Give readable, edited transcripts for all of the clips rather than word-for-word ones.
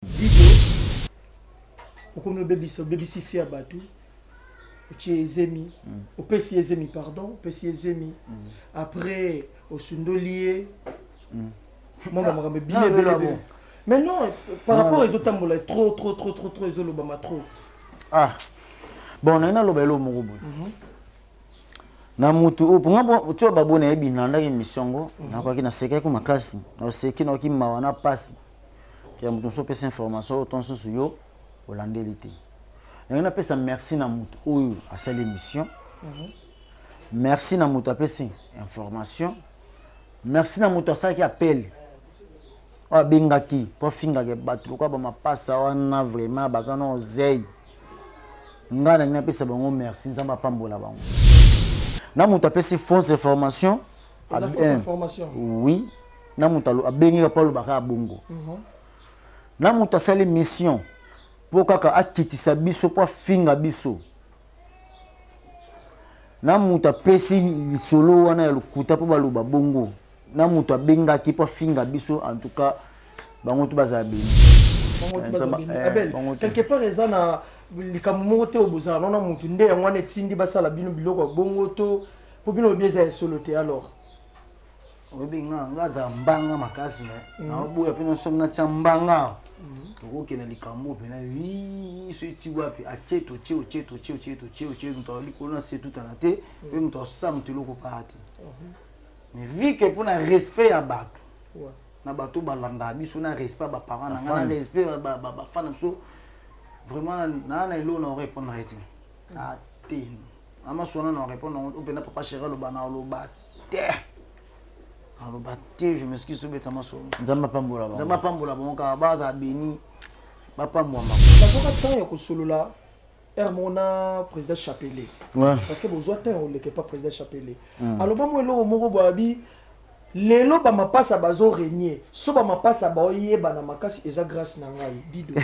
Bido, comme le baby si fier batou, au Ezemi, au PC Ezemi, pardon, au PC Ezemi. Après, au Sundolier, moi, je me bien. Mais non, par rapport aux autres tambola, trop, ils ont le bama trop. Ah, bon, on a un lobelo morubu. Na mutu pour moi tu vas babona ebinanda émission na kwa kina seka ko makasi na seki na ki mawana pasi ki ya mutu so pesa information ton so yo olandelité na pesa merci na mutu oyo asali émission merci na mutu apesa information merci na mutu asaki appel o bengaki po finga ke batu ko ba mapasa wana vraiment bazana ozei ngana na pesa bango merci nzamba pambola bango. Na muta pesi fausse information. Oui. Na muta a bengi pa lo baka bongo. Na muta sali mission pour kaka akitisa biso po finga biso. Na muta pesi solo wana ya lukuta po baloba bongo. Na muta benga ki po finga biso en tout cas bango to bazabi. Quelque part ezana likamote obuza nona mutu nde ya mwana tindi basala bino biloko bongo to po bino bieza solo te alors obi nga za mbanga makasi na obuya pino somna chambanga oke na likamo pena so iti wapi acheto cheo to likona se tout en te pe mto sam te loko parti mais vu que pour na respect ya bato na bato balanda biso na respect ba parents na respect ba fana so vraiment na ilo na répondre été ah té ama sona na répondre on peut pas chérir le bana lo baté alors baté je m'excuse beta maso nzamba pambola bon ka baza beni ba pambola la boka temps ya ko solola Hermona président Chapelé parce que besoin temps on n'est pas président Chapelé alors ba mo lo moko babi lelo ba mapasa bazo régner so ba mapasa ba oyeba na makasi eza grâce na ngai bido.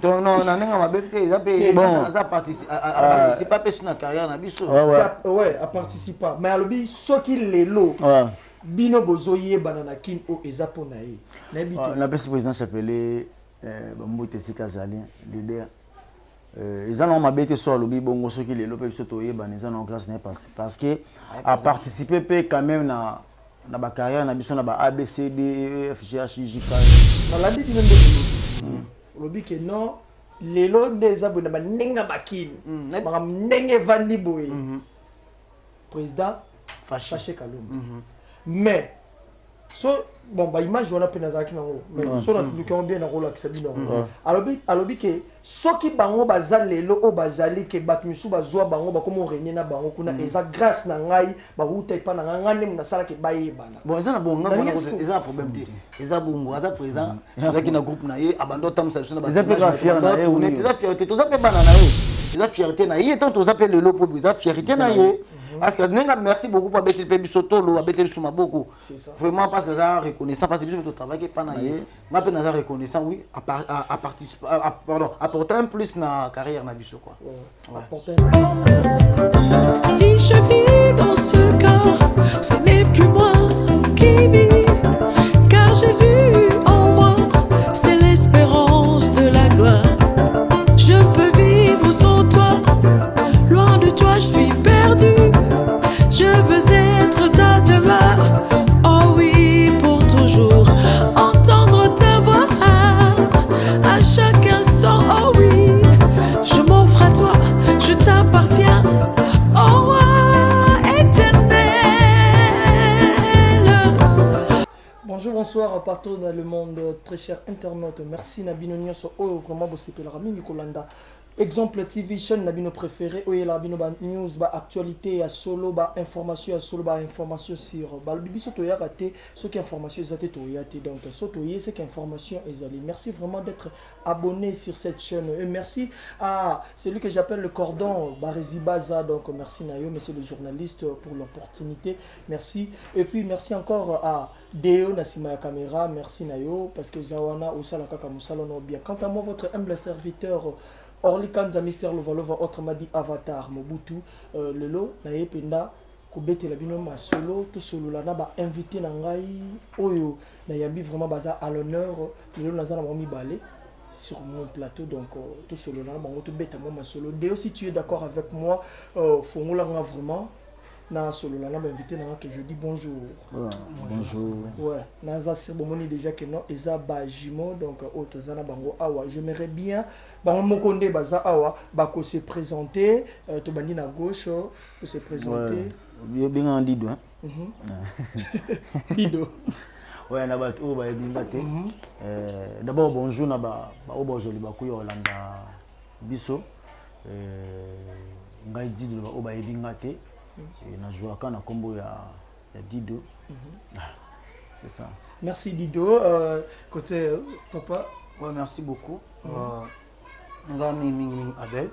Donc non, nanga mabete bon ça participe pas sur la carrière na biso. Ouais, à participer. Mais alobi soki lelo. Bino bozoye banana kin o ezapo na ye. Na bité. Na pesi président Chapelé bambote sika zali leader. Ils ont mabete so alobi bongo soki lelo pe biso toye baneza na classe na parce que à participer pe quand même na ba carrière na biso na ba ABCD F G H I J K. Na la dit bino lobi ke non lelo ndeza bona ba nenga bakini ba nenge vandi boy président fâché Kalumba mais so bon ba image wana pe nazaki nango mais so na publiquement bien na rôle aksabi non alobi ke soki bango bazali lelo o bazali ke batu misu bazwa bango ba komo régner na bango kuna eza grâce na ngai ba uta pa na ngane muna sala ke baye bana bon eza na bonga eza problème te eza bongo eza président ezaki na groupe na ye abando tamsa biso na ba eza fier na ye on eza fierté to za pe bana na ye eza fierté na ye to za pe lelo po eza fierté na ye parce que nenga merci beaucoup pour betel pe biso tolo betel suma beaucoup vraiment parce que ça reconnaissant parce que biso to travailler pas na ye na pe na reconnaissant oui à participer pardon apporter un plus na carrière na biso quoi. Si je vis dans ce corps, ce n'est plus moi qui vis, car Jésus en moi, c'est l'espérance de la gloire. Je peux vivre sans toi, loin de toi je suis perdu. Je veux être ta demeure, oh oui, pour toujours. Entendre ta voix à chaque instant, oh oui. Je m'offre à toi, je t'appartiens, oh roi éternel. Bonjour, bonsoir partout dans le monde, très chers internautes. Merci Nabino Nyonso, oh vraiment vous c'est Rami Nicolanda. Exemple TV chaîne Nabino préféré, oye la Nabino news ba actualité à solo ba information sur ba bibi soto ya raté ce qui information ezate to yate donc soto yé c'est qu'information ezali. Merci vraiment d'être abonné sur cette chaîne et merci à celui que j'appelle le cordon Barezi Baza, donc merci Nayo, monsieur le journaliste pour l'opportunité, merci et puis merci encore à Deo Nasima ya caméra, merci Nayo parce que Zawana Osala Kaka Musala no bien. Quant à moi votre humble serviteur Orly Kanza Mister Lovalova autrement dit Avatar Mobutu Lelo Naye Penda kobetela bino masolo to solo la na ba invité na ngai oyo na yambi vraiment baza à l'honneur lelo naza na bango balé sur mon plateau donc tout solo la bango to beta mo masolo de si tu es d'accord avec moi fongola nga vraiment na solo la na ba invité na que je dis bonjour. Bonjour. Ouais, naza c'est bon moni déjà que non eza ba jimo donc tozana bango awa j'aimerais bien bango mokonde baza awa ba ko se présenter to bandi na gauche ko se présenter. Bien en Dido hein. Dido. Ouais na ba to ba ebingate. D'abord bonjour na ba obozoli ba ku Yolanda biso ngai Dido ba oba ebingate na jouaka na kombo ya Dido. C'est ça. Merci Dido côté papa. Ouais merci beaucoup. Ngami Abel.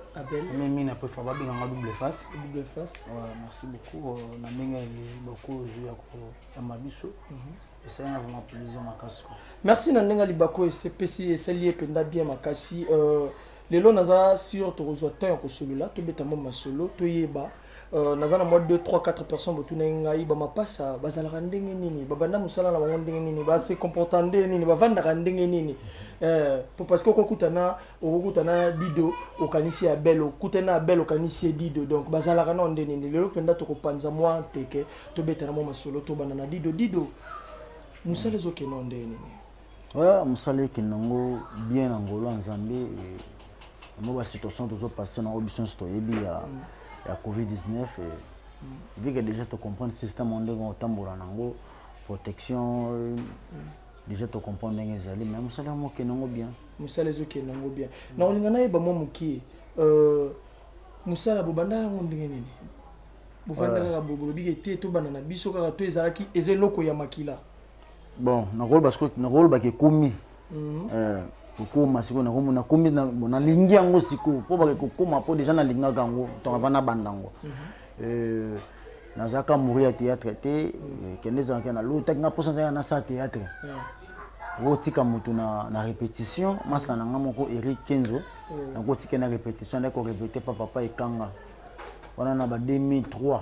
Mimi na préfère ba binga double face. Double face. Ouais merci beaucoup na minga beaucoup jouer à Mabiso. Et ça a vraiment plaisir makasi. Merci na ndenga libako et CPC et sali penda bien makasi lelo naza sur to rejoindre ko celui-là to betamo masolo to yeba naza na moi 2 3 4 personnes botuna ngai ba mapasa bazala ndenge nini babanda musala na bango ndenge nini ba se comportande nini bavanda ndenge nini parce que okutana Dido okanisi ya Bel okutana Bel okanisi Dido donc bazala kana ndenge nini lelo penda to kopanza moi teke to betana mo masolo to banana Dido musala zoke no ndenge nini. Ouais musala kinongo bien angolo nzambe mo ba situation to zo passer na obison sto yebi ya Covid-19 vu que déjà tu comprends le système on est tamboura nango protection déjà tu comprends ndenge ezali mais musala mo kinongo bien musala zoke nango bien na olingana yeba mo muki musala bobanda ngo ndenge nini bovanda ka bobolobi ete to banana biso kaka to ezalaki ezeloko ya makila. Bon, na rôle parce que na rôle ba ke komi ko masiko na komi na lingi yango siko po ba ke koma po déjà na linga gango to avana bandango na zaka mourir à théâtre te kende za na lota nga posa za na sa théâtre wotika mutu na répétition masana nga moko Eric Kenzo na ko tika na répétition na ko répéter papa ekanga wana na ba 2003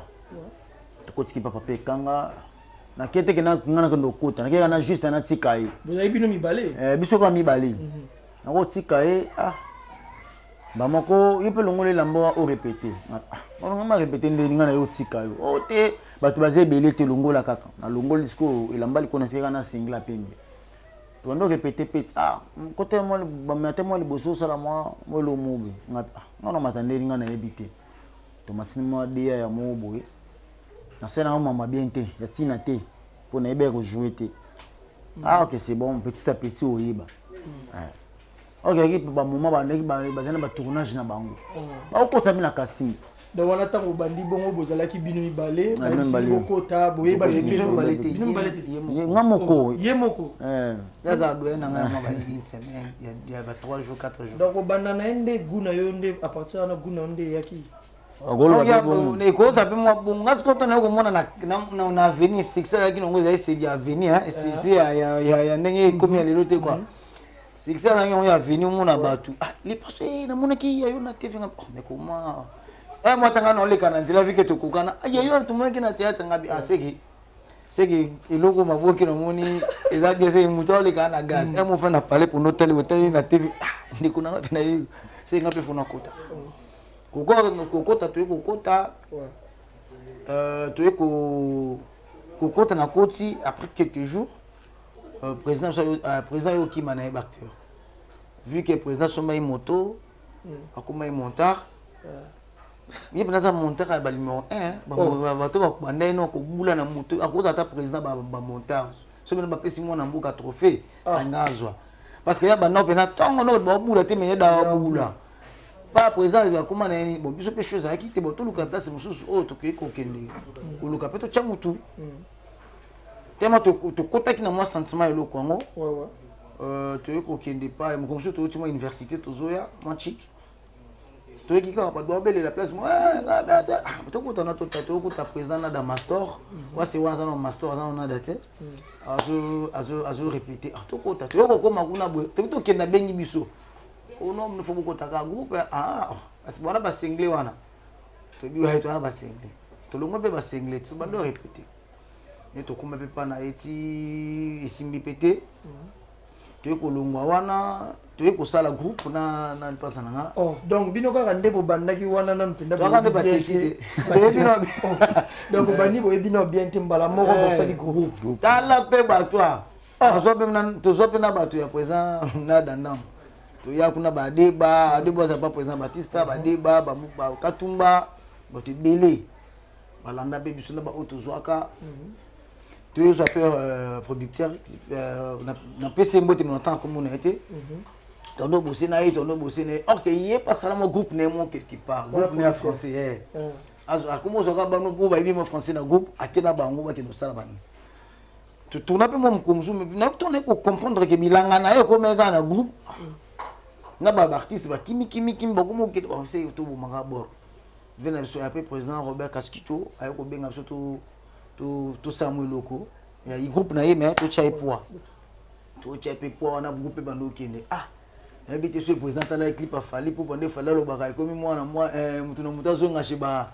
to ko tika papa ekanga na kete ke na ngana kondo kota na ke na juste na tikai vous avez bino mibale biso ka mibale na ko tikai ba moko yepe longole lambo o répéter on ma répéter ndeni ngana yo tikai o te batu baze belé te longola kaka na longole disco elamba liko na fika na singla pembe to ndo répéter pet côté moi ba matin moi liboso sala moi lo mobe ngana matandeli ngana yebite to matini moi dia ya mobo na scène on m'a bien té ya tina té pour na ebe jouer té ok c'est bon petit à petit oyiba ok qui ba moment ba ndeki ba zana ba tournage na bango ba okota mina casting donc wana tango bandi bongo bozalaki bino mibale ba bokota boyeba bino mibale té ngamoko yemoko yaza doye na ngama ba une semaine il y a 3 jours 4 jours donc bandana ende guna yo nde à partir na guna nde yaki ko sape moi bonga skota na ko mona na avenir succès yaki ngo za essayer ya avenir c'est ya ndenge comme ya lelo te quoi succès na yo ya avenir mona batu les passé na mona ki ya yo na TV mais comment moi tanga na oleka na nzela vike to kokana ya yo to mona ki na théâtre ngabi seki eloko maboki na moni eza bien c'est muto oleka na gaz mo fa na parler pour notre hôtel na TV ndiko na yo c'est ngapi fona kota kokota tu kokota tu kokota na koti après quelques jours président yoki mana acteur vu que président soma yi moto akoma yi montar ye bana montar ba numéro 1 ba to ba ndai no ko bula na moto akoza ta président ba montar so bana ba pesi mo na mbuka trophée angazwa parce que ya bana pena tongo no ba bula te me da bula pas présent il va comment bon biso quelque chose qui te boto luka place mususu o to ke ko kende ko luka peto chamutu tema to kota ki na moi sentiment elo kongo to ko kende pas mo konsu to tima université to zoya moi chic to ki ka pa do bele la place moi to ko na to ko ta présent na da master wa c'est wa na master na date azo répéter to ko ta to ko makuna bo to kenda bengi biso ono mnufo ko taka groupe parce que wana ba single wana to biwa hetu wana ba single tolongo pe ba singlet so bando répéter et to kuma pe pana eti isimbi pété to kolongwa wana to ko sala groupe na pasa nga oh donc bino kaka ndebo bandaki wana nan pinda to ka ba tete to bino donc bani bo bino bien timbala moko ko sali groupe tala pe ba toi to zo pe na ba to ya présent na dandam to ya kuna ba deba za pas présent Batista ba deba ba katumba ba to belé balanda pe biso na ba auto zwaka to yo appel producteur na PC mbote no temps comme on a été tono bosser na yi tono bosser na or que y est pas seulement groupe némo quelque part groupe né français comment ça va ba no groupe ba bi mo français na groupe akena bango ba ke no sala bani tu tourna pe mo mkomzu na tourner ko comprendre que bilanga na yo comme na groupe na ba artiste ba kimi ba ko mo ke ba c'est to bo manga bord venez sur après président Robert Casquito ayo ko benga surtout tout Samuel Loko ya groupe na ye mais to chai poa na groupe bando kende invité sur président na clip a fali pour bande fala lo baka comme moi mutu na muta zonga shiba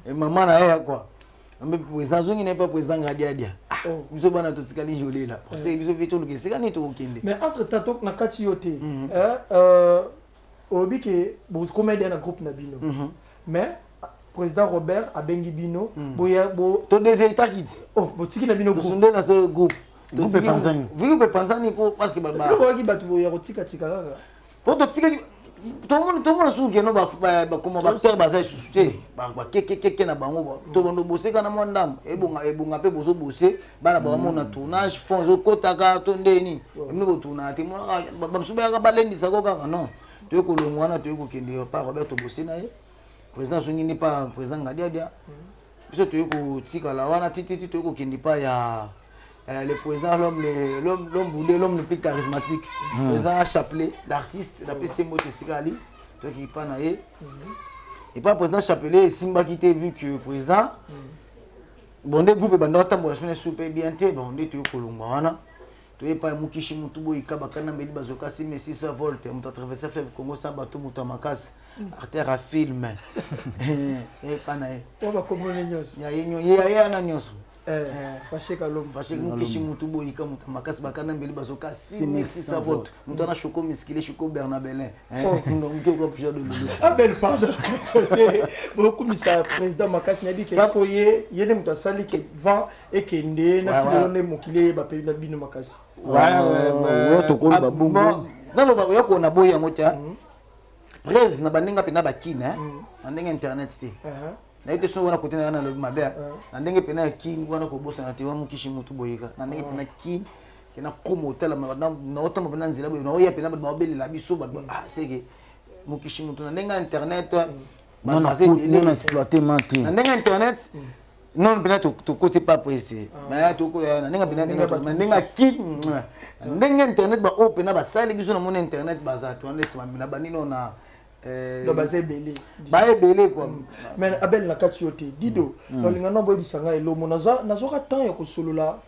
maman na ya quoi ambe président zongi n'est pas président ngadia biso bana to tikali jolé là parce que biso vito luke sika ni to kende mais entre tato na kati yote obi ke bo comédien na groupe na bino mais président Robert abengi bino boya bo to des états kit bo tiki na bino groupe sonde na ce groupe groupe Panzani vive Panzani pour parce que ba ko ki batu boya ko tika kaka pour to tika tout le monde sou que no ba comment ba faire bazai susute ba ke na bango to bondo bosser kana mondam ebunga pe bozo bosser bana ba mona tournage fond zo kotaka to ndeni mi bo tourna te mo ba suba ka balendi sa ko kaka non to ko longwana to ko kende pa Robert to bosser na ye président songi ni pas président ngadia biso to ko tika la wana titi to ko kende pa ya le président l'homme boulé l'homme le plus charismatique président Chapelet l'artiste la PC Mote Sikali toi qui pas naé et pas président Chapelet Simba qui t'ai vu que président bon des groupes bando tambo la super bien té bon des to kolomba wana to e pas mukishi mutubo ikaba kana mbeli bazoka 600 volts on traverser fleuve Congo ça bateau mutamakasi artère à film et pas naé on va comprendre nyos ya na nyos fâché kalom fâché mukishi mutubo ika mutamakasi bakana mbeli bazoka 600 volts mutana choko miskile choko Bernabelin donc ko plusieurs de lulu belle pardon beaucoup misa président Makasi nabi ke po yene muta sali ke vent et ke ndé na tilonde mokile ba pe na bino Makasi ouais to ko ba bongo na lo ba yako na boya ngota presse na baninga pe na bakina na ndenge internet ti na ite so wana kotena na lo mabe na ndenge pe na king wana ko bosa na tiwa mukishi mutu boyika na ndenge pe na king kena komo hotel na otama pe na nzela boyo na oya pe na ba beli la biso ba c'est que mukishi mutu na ndenge internet non exploiter menti na ndenge internet non pe na to ko c'est pas pressé mais to ko na ndenge pe na ndenge king ndenge internet ba open na ba sali biso na mon internet ba za to na ba nino na do bazé belé quoi mais abel na kati yote dido no lingana boy bisanga elo mo nazo ka temps ya ko solola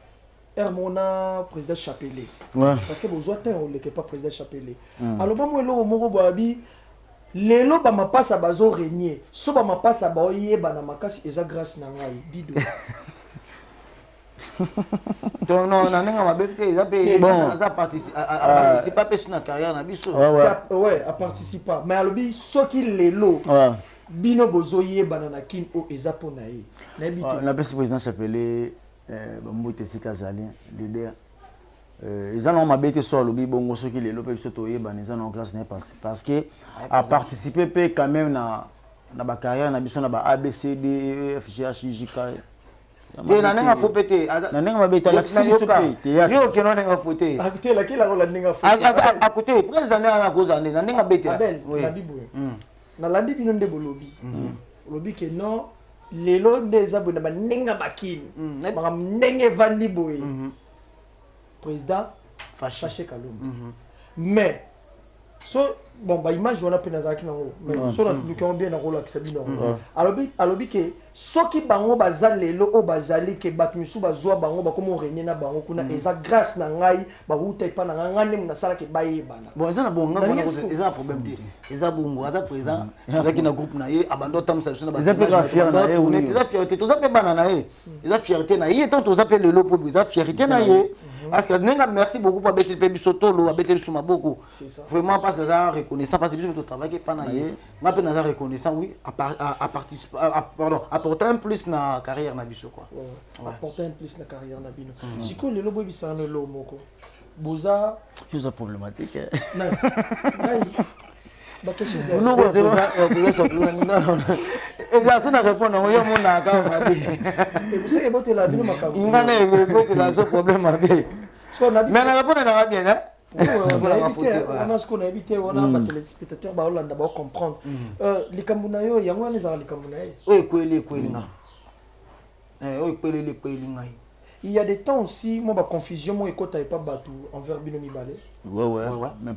mona président Chapelet parce que besoin temps on n'est pas président Chapelet alors ba mo elo mo bo abi lelo ba mapasa bazo régner so ba mapasa ba oyeba na Makasi eza grâce na ngai dido non na nenga mabete za pe za participer pas pe sur na carrière na biso ouais a participer mais alobi soki lelo bino bozoye banana kin o ezapo na ye na bité na pesi président Chapelet bambote sika zali leader ils ont mabete so alobi bongo soki lelo pe biso to yeba ils ont classe n'est pas parce que a participer pe quand même na ba carrière na biso na ba ABCD FGH te na nenga fo pété na nenga mabeta la kiso pété yo ke no nenga fo té akute la kila ko la nenga fo à côté président na koza na nenga bete oui na bibu na landi bino nde bolobi lobi ke non lelo ndeza bona ba nenga bakini ba nenge vandi boy président fâché kalom mais So bon ba image wana pe nazaki nango mais so na publiquement bien na rôle akisa bino alobi ke soki bango baza lelo o bazali ke bat misu bazwa bango bakomo régner na bango kuna eza grâce na ngai ba uta pa na ngane muna sala ke baye bana bon eza na bonga eza problème te eza bongo eza présent tozaki na groupe na ye abando tamsa biso na ba eza fierté toza pe bana na ye eza fierté na ye to toza pe lelo po eza fierté na ye parce que nenga merci beaucoup pour betel pe biso tolo betel biso maboko vraiment parce que ça reconnaissant parce que biso to travailler pas na ye nga pe na reconnaissant oui à participer pardon apporter un plus na carrière na biso quoi apporter un plus na carrière na bino siko lelo boy bisana lo moko boza chose problématique non ba question c'est non c'est non exact na répondre yo mona ka mabe et vous savez bote la bino makambo ingana e la so problème mabe mais na répondre na bien hein on a ce qu'on a évité on a les téléspectateurs ba Hollande ba comprendre likambo na yo yango wana za likambo na ye oy kweli nga oy kweli ngai il y a des temps aussi moi ba confusion moi ekota pas batu envers bino mibale ouais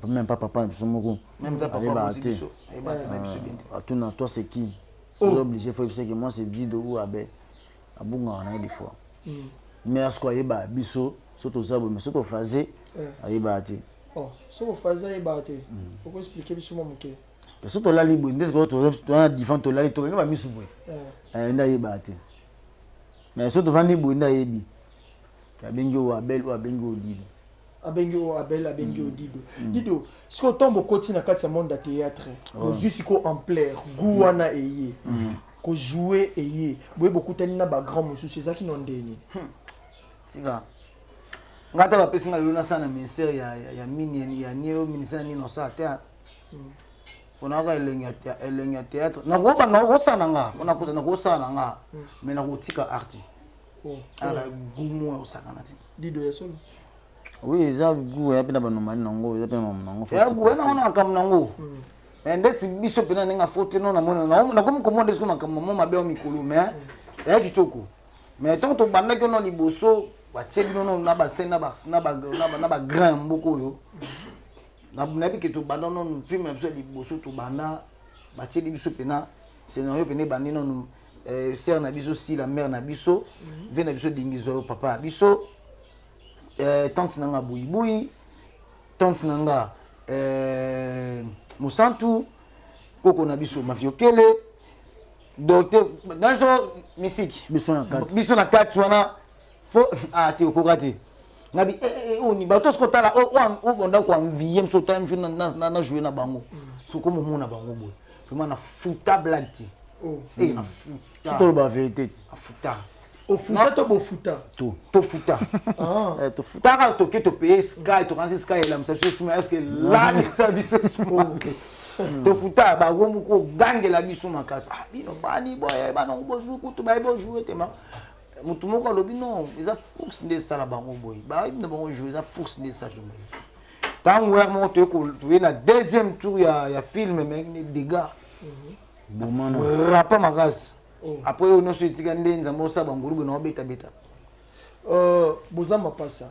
même pas papa bisomoko même pas papa biso atuna toi c'est qui vous obligé faut que moi c'est Dido ou Abe abunga on a des fois mais à ce quoi yeba biso surtout ça mais surtout fazer ayeba ate oh so fazer ayeba ate pourquoi expliquer biso mo moké surtout la libre ndese ko to na différent to la to ba misu boy nda ayeba ate mais surtout vandi boy nda yebi abengi o Abel ou abengi o Dido abengi o Abel abengi o Dido Dido si ko tombo koti na kati ya monde ya théâtre ko juste ko en plaire gouana eye ko jouer eye boye beaucoup tani na ba grand monsieur c'est ça qui non ndeni tika ngata ba pesinga lona sana ministère ya mini ya neo ministère ni no sa te pona ka elenge théâtre na go ba no sana nga pona ko na go sana nga mais na go tika arti ala gumu o sakana ti Dido ya solo oui ça goût ya pena banomani nango ya pena nango ya goût na ona kam nango ndeti biso pena ninga fote no na mona na comme comment est-ce que makamo mo mabe o mikolo mais ya kitoko mais tant to banda que no liboso ba tsebi no na ba scène na ba grand mboko yo na bi que to banda no film na biso liboso to banda ba tsebi biso pena scénario pena bandi no sœur na biso si la mère na biso vient na biso dingizo papa biso tante nanga buyi tante nanga Musantu koko na biso mafiokele docteur danso misiki biso na kati wana fo te okokati ngabi oni bato sko tala o bonda ko envier so time jour na jouer na bango so comme mo na bango boy vraiment na futa blague na futa tout la vérité futa au futa to bo futa to futa to futa ta to que to payer sky to quand sky la message est-ce que là l'établissement to futa ba gomu ko gange la biso makasa bino bani boy ba no bo jouer ko to ba bo jouer tema mutu moko lobi non eza fox de ça la bango boy ba ibna bango jouer eza fox de ça jomba tant wer mo to ko to na deuxième tour ya film mais des gars bomana rapa makasa après on se tika ndenza mosa banguru na beta boza mapasa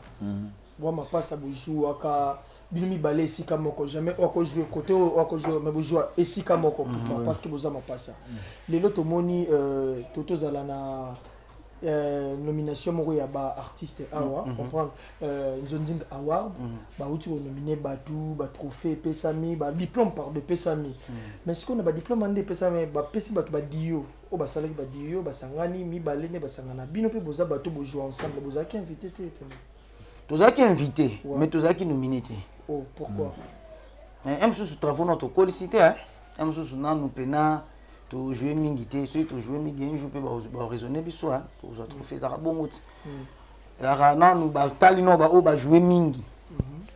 bo mapasa bo joue aka bino mibale esika moko jamais oko jouer côté oko jouer mais bo jouer esika moko parce que boza mapasa lelo tomoni totozala na nomination moko ya ba artiste awa comprendre Nzonzing award ba uti ko nominer batu ba trophée pesami ba diplôme par de pesami mais ce qu'on a ba diplôme ande pesami ba pesi batu ba dio o ba salaki ba dio ba sangani mibale ne ba sangana bino pe boza batu bo jouer ensemble boza ki invité te tozaki invité mais tozaki nominé te oh pourquoi un sous travaux notre colicité hein un sous nanu pena to jouer mingi te surtout jouer mingi un jour pe ba raisonner biso hein pour za trophée za bongo ti ya nanu ba tali no ba o ba jouer mingi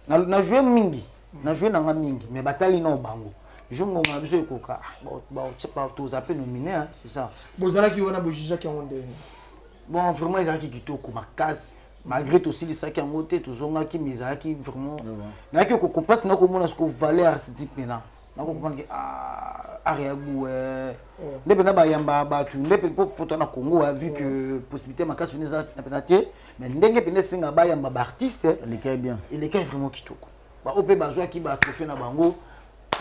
na jouer mingi na jouer na mingi mais ba tali no bango jongo na biso ekoka ba to za pe nominé hein c'est ça bozala ki wana bo juge ki onde bon vraiment il y a qui kitoko makasi malgré tout si ça qui a monté tout zonga qui mais ça qui vraiment na ki ko passe na ko mona ce ko valeur artistique maintenant na ko comprendre que ariagu ndebe na ba yamba ba tu ndebe pour na Congo a vu que possibilité makasi peneza na penate mais ndenge peneza singa ba yamba ba artiste il est bien il est vraiment kitoko ba opé bazwa ki ba trophée na bango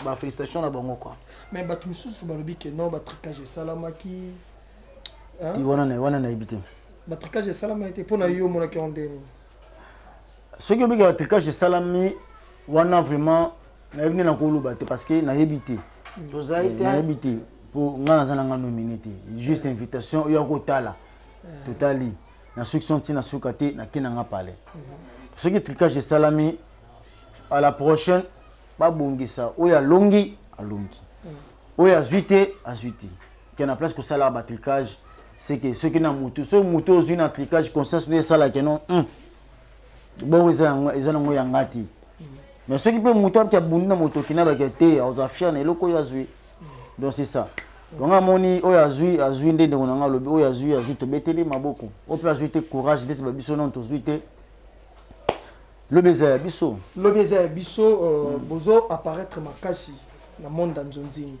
ba félicitations na bango quoi. Mais bato misusu balobi ke non batricage esalamaki. Ti wana na ebité. Batricage esalamaki te mpona yo omonaki yango ndeni. Soki obiki batricage esalami wana vraiment nayebi nde nakoloba te parce que nayebi te. Nayebi te mpo nga naza nanga nominé te. Juste invitation oyo akotala totali na soki so ntina suka te nake nanga pale. Soki tricage esalami à la prochaine babongisa oyo alongi alongi oyo azwi te azwi te ke na place kosala batricage c'est que soki na motu soki motu ozwi na tricage conscience no esalaki non bongo eza nango yanga te mais soki mpe motu abiki abundi na motoki na bake te aoza fier na eloko oyo azwi donc c'est ça donc amoni oyo azwi nde ndeko nanga alobi oyo azwi tobeteli maboko oyo mpe azwi te courage ndeti babiso non tozwi te Lobeza biso bozo apparaître makasi na monde nzonzing.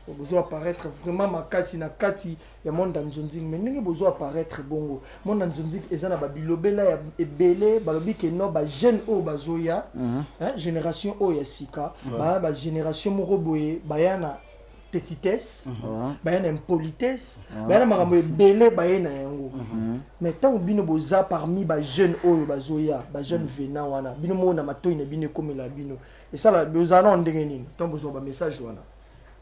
Bozo apparaître vraiment makasi na kati ya monde nzonzing mais ndenge bozo apparaître bongo monde nzonzing ezana ba bilobela ya ebele balobi ke no ba jeune o bazoya génération o ya sika ba génération moko boye bayana petitesse bayana impolitesse bayana makambo ebele bayena yango mais tant bino boza parmi ba jeune oyo bazoya ba jeune vena wana bino mona matoi na bino komela bino et ça la bozana ndenge nini tant bozo ba message wana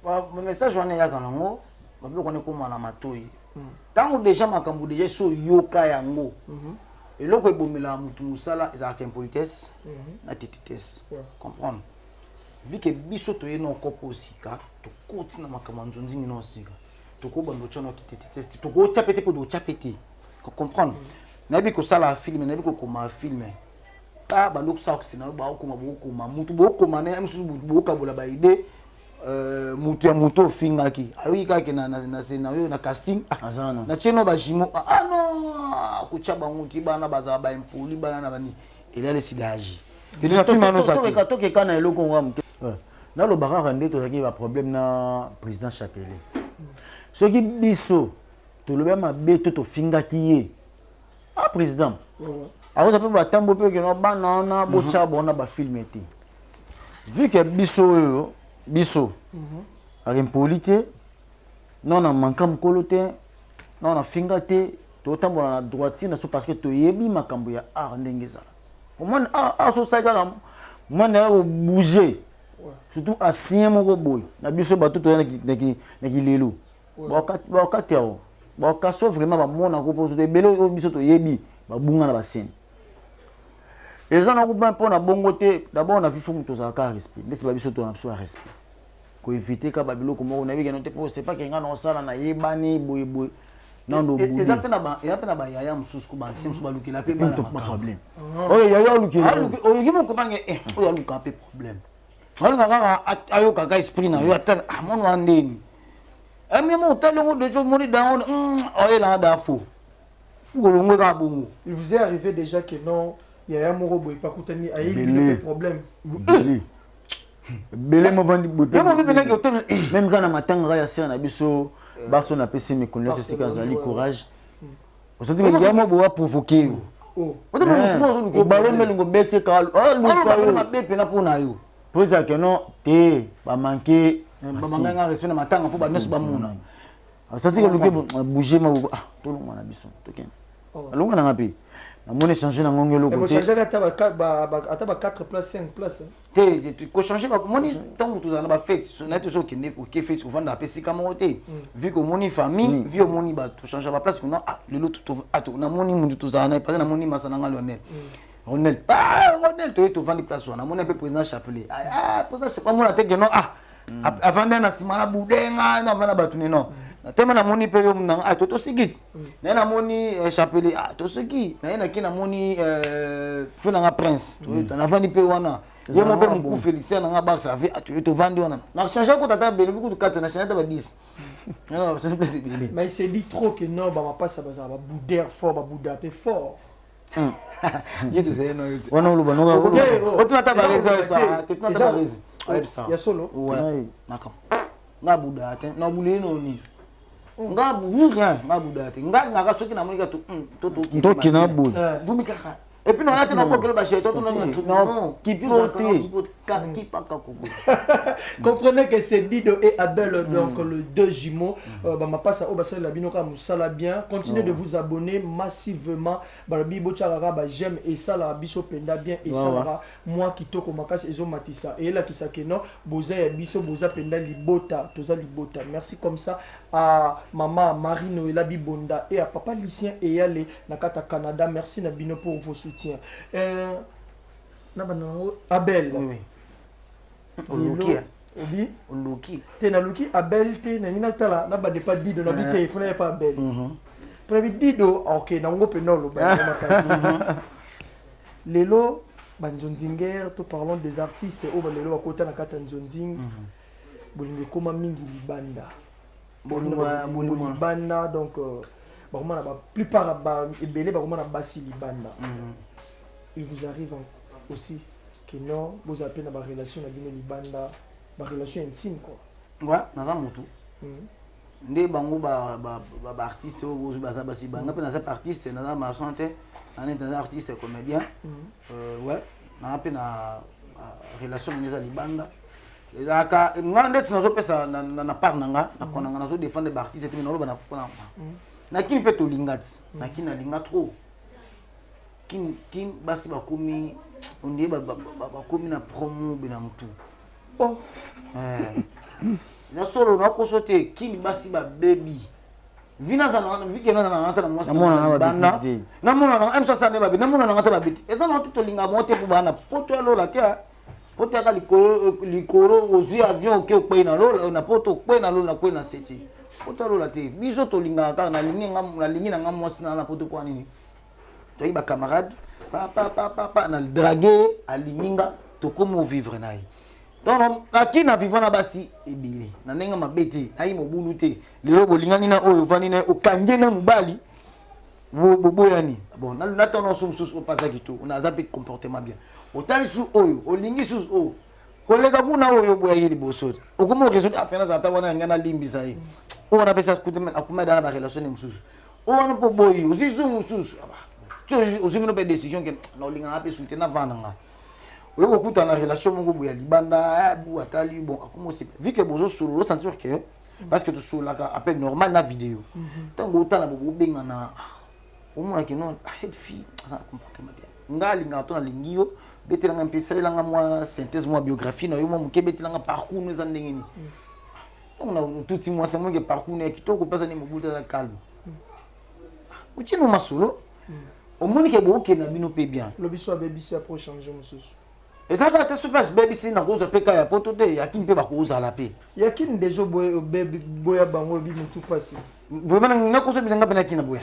ba message wana ya kanango babiko ne koma na matoi tant déjà makambo déjà so yoka yango eloko ebomela mutu musala ezaka impolitesse na petitesse comprendre vu que biso to yeno kopo sika to koti na makamanzo nzingi no sika to ko bando chono kitete test to ko chapete ko do chapete ko comprendre na bi ko sala film na bi ko koma film ba bando ko sa ko sina ba ko ma mutu bo ko mana msusu bo ka bola ba ide mutu ya mutu fingaki ayi ka ke na scénario na casting azana na cheno ba jimo no ko chaba mutu bana baza ba impoli bana na bani il a décidé agir il a film no sa to ke kana eloko ngam na lo bakaka nde tozaki ba problème na président Chapelé soki biso toloba mabe to tofingaki ye président akoza mpe batambo mpe okeno bana wana bocha bona bafilme te vu ke biso oyo biso akimpoli te non na manka mokolo te non na finga te totambola na droitine na so parce que toyebi makambo ya art ndenge ezala omona asosali kaka mwana ya kobouge surtout asien moko boye na biso bato toya na kilelo bakati yao bakaso vraiment bamona koposo ebele oyo biso toyebi babunga na basene eza na kupa mpo na bongo te d'abord na vifo moto ozalaka respect ndesi babiso to na biso ya respect koevite ka babiloko moko na bikeno te mpo c'est pas kenga na osala na yebani boyeboye nando boye eza pe na bayaya mosusu ko bansi mosusu balukela mpe bana problème oyo yaya alukela oyo moko bange oyo aluka mpe problème aluka kaka ayokaka esprit na yo ata amona wa ndeni emi mo talongo de choses moni dans oyo la da fo ngolongo ka bongo il vous est arrivé déjà que non yaya moko boye pakutani ayi problème belé mo vandi bote même même quand na matanga ya sera na biso baso na pesi me connaître c'est kazali courage osati que yamo bo provoquer oh on ballon melingo bete ka luka yo na bepe na pona yo poza que non te ba manquer ba manganga respect na matanga po ba nesu ba muna osati que luke bouger ma to longa na biso to ken longa na ngapi na mone changer na ngongelo ko te changer ata ba 4 place 5 place te ko changer ba moni tant tout na ba fête na to so kende ko ke fête ko vanda pesi kama ote vu que moni famille vu moni ba to changer ba place ko na le lot to ato na moni mundu to zana pas na moni masana nga Ronel Ronel to vandi place wana moni pe président Chapelé président Chapelé mona te que non avant na simana budenga na vana batune non tema na moni pe yo mna to sigit na moni Chapelé to sigi na kina moni funa nga prince to na vandi pe wana yo mo pe mku Félicien na nga ba ça fait to vandi wana na changer ko tata bele ku 4 na changer ba 10 non ça c'est bien mais il s'est dit trop que non ba pas ça ba bouder fort ba bouder peu fort yetu c'est non wana uluba no o tu nata ba raison ça tu nata ba raison ya solo ouais nakam nga buda te na bulé no ni nga buga nga buda te nga nga soki na monika to to kina bu vumi kaka Et puis, on a dit que le bachet, non, qui comprenez que c'est Dido et Abel, donc le deux jumeaux. Ma passe à Obasa la Binoka Moussala bien. Continuez de vous abonner massivement. Bibo Tcharara, j'aime et ça la biso penda bien et ça la moi qui toko makas et zo matissa. Et là qui s'akeno, boza et biso boza penda libota, toza libota. Merci comme ça à maman Marino et la Bibonda et à papa Lucien et Yale Nakata Canada. Merci Nabino pour vos soutiens. Abel. Oui. Oloki. Tena Loki Abel te na nina tala na ba de pas Dido na bité il faut pas Abel. Pour Dido OK na ngo penolo ba makasi. Lelo banzonzinger to parlons des artistes au lelo bakota na kata nzonzing. Bolingo koma mingi libanda. Libanda donc la plupart des libanda. Il vous arrive aussi que non, vous avez une relation avec libanda, une relation intime quoi. Ouais, dans un moto. Ndé bango artiste ou basi banga pe artiste na ma santé, un artiste comédien. Ouais, na pe na relation avec libanda. Ezaka ngande sinozo pesa na part nanga na konanga nazo défendre les artistes et na na kona. Na kimi pe to lingati, na kimi na linga trop. Kim basi bakomi onde bakomi na promo bina mutu. Oh. Na solo na ko sote kimi basi ba baby. Vina za na vikena na ngata na mwasi. Na mona na M60 ne babi, na mona na ngata babiti. Eza na to linga monte ku bana poto lola kia. Poto aka likoro ozu avion ke okwe na lola na poto okwe na lola ko na seti. Poto lola te. Biso to linga ka na lingi na mwasi na poto kwa nini. Tu as camarade, papa, na draguer, à liminga, to comment vivre naï. Donc, na qui na vivant na basi, ebile, na nenga mabete, aïe mo bulute, le robo lingani na oyo vani na okange na mubali, bobo yani. Bon, na tono sous au passage tout, on a zappé comportement bien. Otali sous oyo, o lingi sous oyo. Kolega muna oyo boya yeli boso. Okomo résoudre affaire za tawana ngana limbi sai. O na pesa kutema akuma dans la relation msusu. O na po boyi, aussi sous msusu. Aussi nous pas décision que non linga pe soutenir na vananga. Oui beaucoup dans la relation mon boya libanda bu atali bon comment vu que bozo solo sentir que parce que tu solo là appel normal na vidéo. Tant autant na bobo benga na au moins que non cette fille ça comportement bien. Ngali nga to na lingio betela nga mpesa la nga moi synthèse moi biographie na yo mo ke betela nga parcours nous en ndengeni. On a tout petit moi c'est moi que parcours ne kitoko pesa ni mobulta na calme. Uchi no masolo. Au monde qui est beau qui n'a bino pe bien. Le biso a BBC après changer monsieur. Et ça va te super BBC na cause pe ka ya potote ya kin pe ba ko za la pe. Ya kin déjà boya bango bi mutu passé. Vraiment na cause bi nga pe na kin na boya.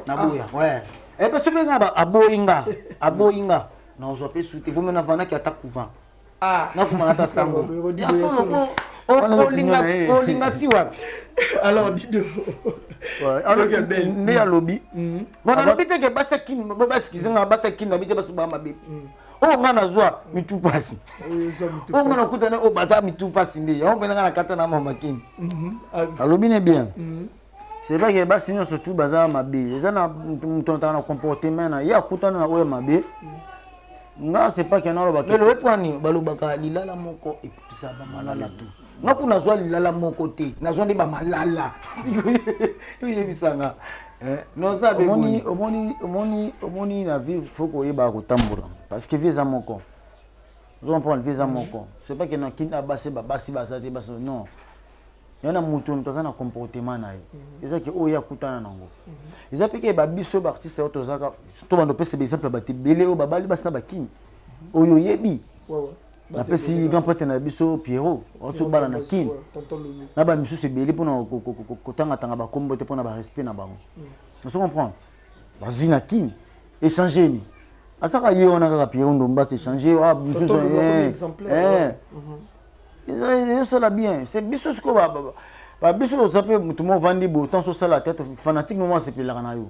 Na boya. Ouais. Et parce que nga aboinga. Na ozo pe suite vous mena vana qui attaque couvent. Ah, na fuma na ta sango. Ya solo o linga ti wapi. Alors Dido. Ouais, alors né à lobby. Bon na lobby te ke basa kin basa kizinga basa kin na bite basa ba mabe. O ngana zwa mitu pasi. O ngana kutana o bata mitu pasi ndi. O ngana kata na mama kin. À lobby n'est bien. C'est vrai que basi non surtout baza mabe. Eza na mtonta na comportement na ya kutana na oya mabe. Nga c'est pas qu'il y en a là. Mais le point ni balobaka lilala moko et puis ça ba malala tout. Nga kuna zwa lilala moko te. Na zwa ndi ba malala. Oui bisanga. Non ça be omoni na vie faut ko yeba ko tambura parce que visa moko. Nous on prend visa moko. C'est pas que na kina basi basate basi non. Yana mutu ntozana comportement na ye. Eza ki oya kutana nango. Eza peke ba biso ba artiste auto zaka to bando pese be exemple ba tibele o babali basina ba kin. Oyo yebi. Na pesi grand prêtre na biso Pierrot, oto bala na kin. Na ba misu se bele pona kotanga tanga ba kombo te pona ba respect na bango. On se comprend. Ba zina kin échanger ni. Asaka ye on a ka Pierrot ndomba s'échanger ah misu ça la bien c'est biso ce ko ba biso ça peut tout monde vendre beau tant sur ça la tête fanatique moment c'est pelaka na yo